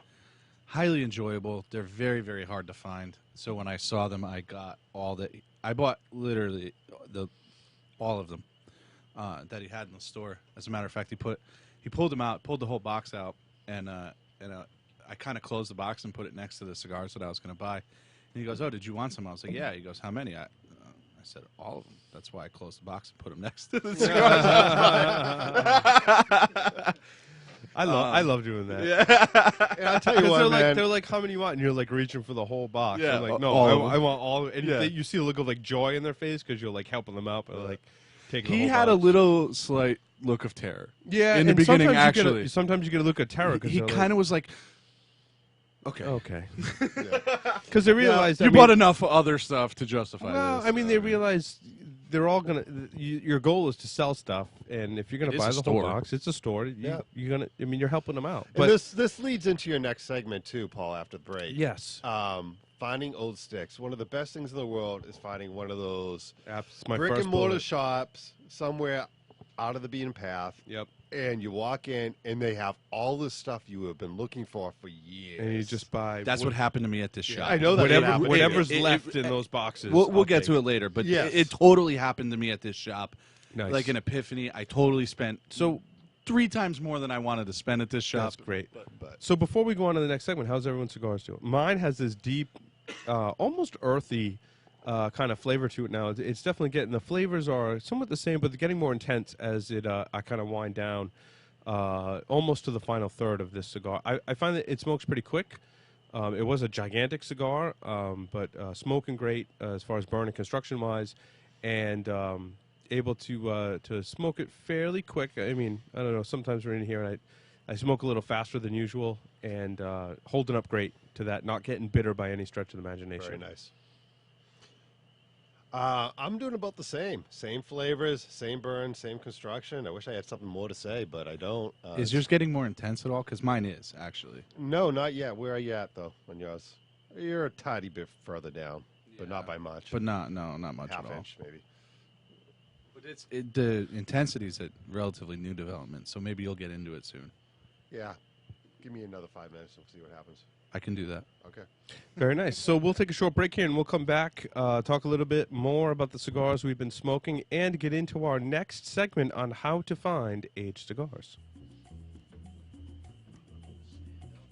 highly enjoyable. They're very, very hard to find. So when I saw them, I got I bought literally all of them that he had in the store. As a matter of fact, he pulled them out, pulled the whole box out, and I kind of closed the box and put it next to the cigars that I was going to buy. And he goes, "Oh, did you want some?" I was like, "Yeah." He goes, "How many?" I said, "All of them." That's why I closed the box and put them next to the cigars. I love doing that. And I'll tell you Because what, man. they're like, how many you want? And you're like reaching for the whole box. Yeah, I'm like, no, all of them. I want all. And Yeah. you see a look of like joy in their face because you're like helping them out, but like taking. He the whole had a box. little slight look of terror. yeah in the and beginning, sometimes actually. you get a look of terror because He kind of was like, "Okay, okay because they realize you bought enough other stuff to justify Well, this." I mean, they realize they're all gonna. Your goal is to sell stuff, and if you're gonna It is buy a the store. whole box, it's a store. Yeah. You're gonna. I mean, you're helping them out. And But this leads into your next segment, too, Paul, after the break. yes, Finding old sticks. One of the best things in the world is finding one of those that's my brick first and mortar bullet. shops somewhere out of the beaten path. Yep. And you walk in, and they have all the stuff you have been looking for years. And you just buy. That's what happened to me at this shop. I know that happened. Whatever's It- left in those boxes. We'll I'll get take. to it later, but Yes. it totally happened to me at this shop. Nice. Like an epiphany. I totally spent So 3 times more than I wanted to spend at this shop. that's great. But So before we go on to the next segment, how's everyone's cigars doing? Mine has this deep, almost earthy kind of flavor to it now. It's definitely getting, the flavors are somewhat the same, but they're getting more intense as I kind of wind down almost to the final third of this cigar. I find that it smokes pretty quick. It was a gigantic cigar, but smoking great as far as burn and construction wise, and able to smoke it fairly quick. I mean, I don't know. Sometimes we're in here and I smoke a little faster than usual, and holding up great to that, not getting bitter by any stretch of the imagination. very nice. I'm doing about the same. Same flavors, same burn, same construction. I wish I had something more to say, but I don't. Is yours getting more intense at all? Because mine is, actually. No, not yet. Where are you at, though, on yours? You're a tiny bit further down, but not by much. But not much half at all. inch, maybe. But the intensity is a relatively new development, so maybe you'll get into it soon. Yeah. Give me another 5 minutes and see what happens. I can do that. Okay. Very nice. So we'll take a short break here, and we'll come back, talk a little bit more about the cigars we've been smoking, and get into our next segment on how to find aged cigars.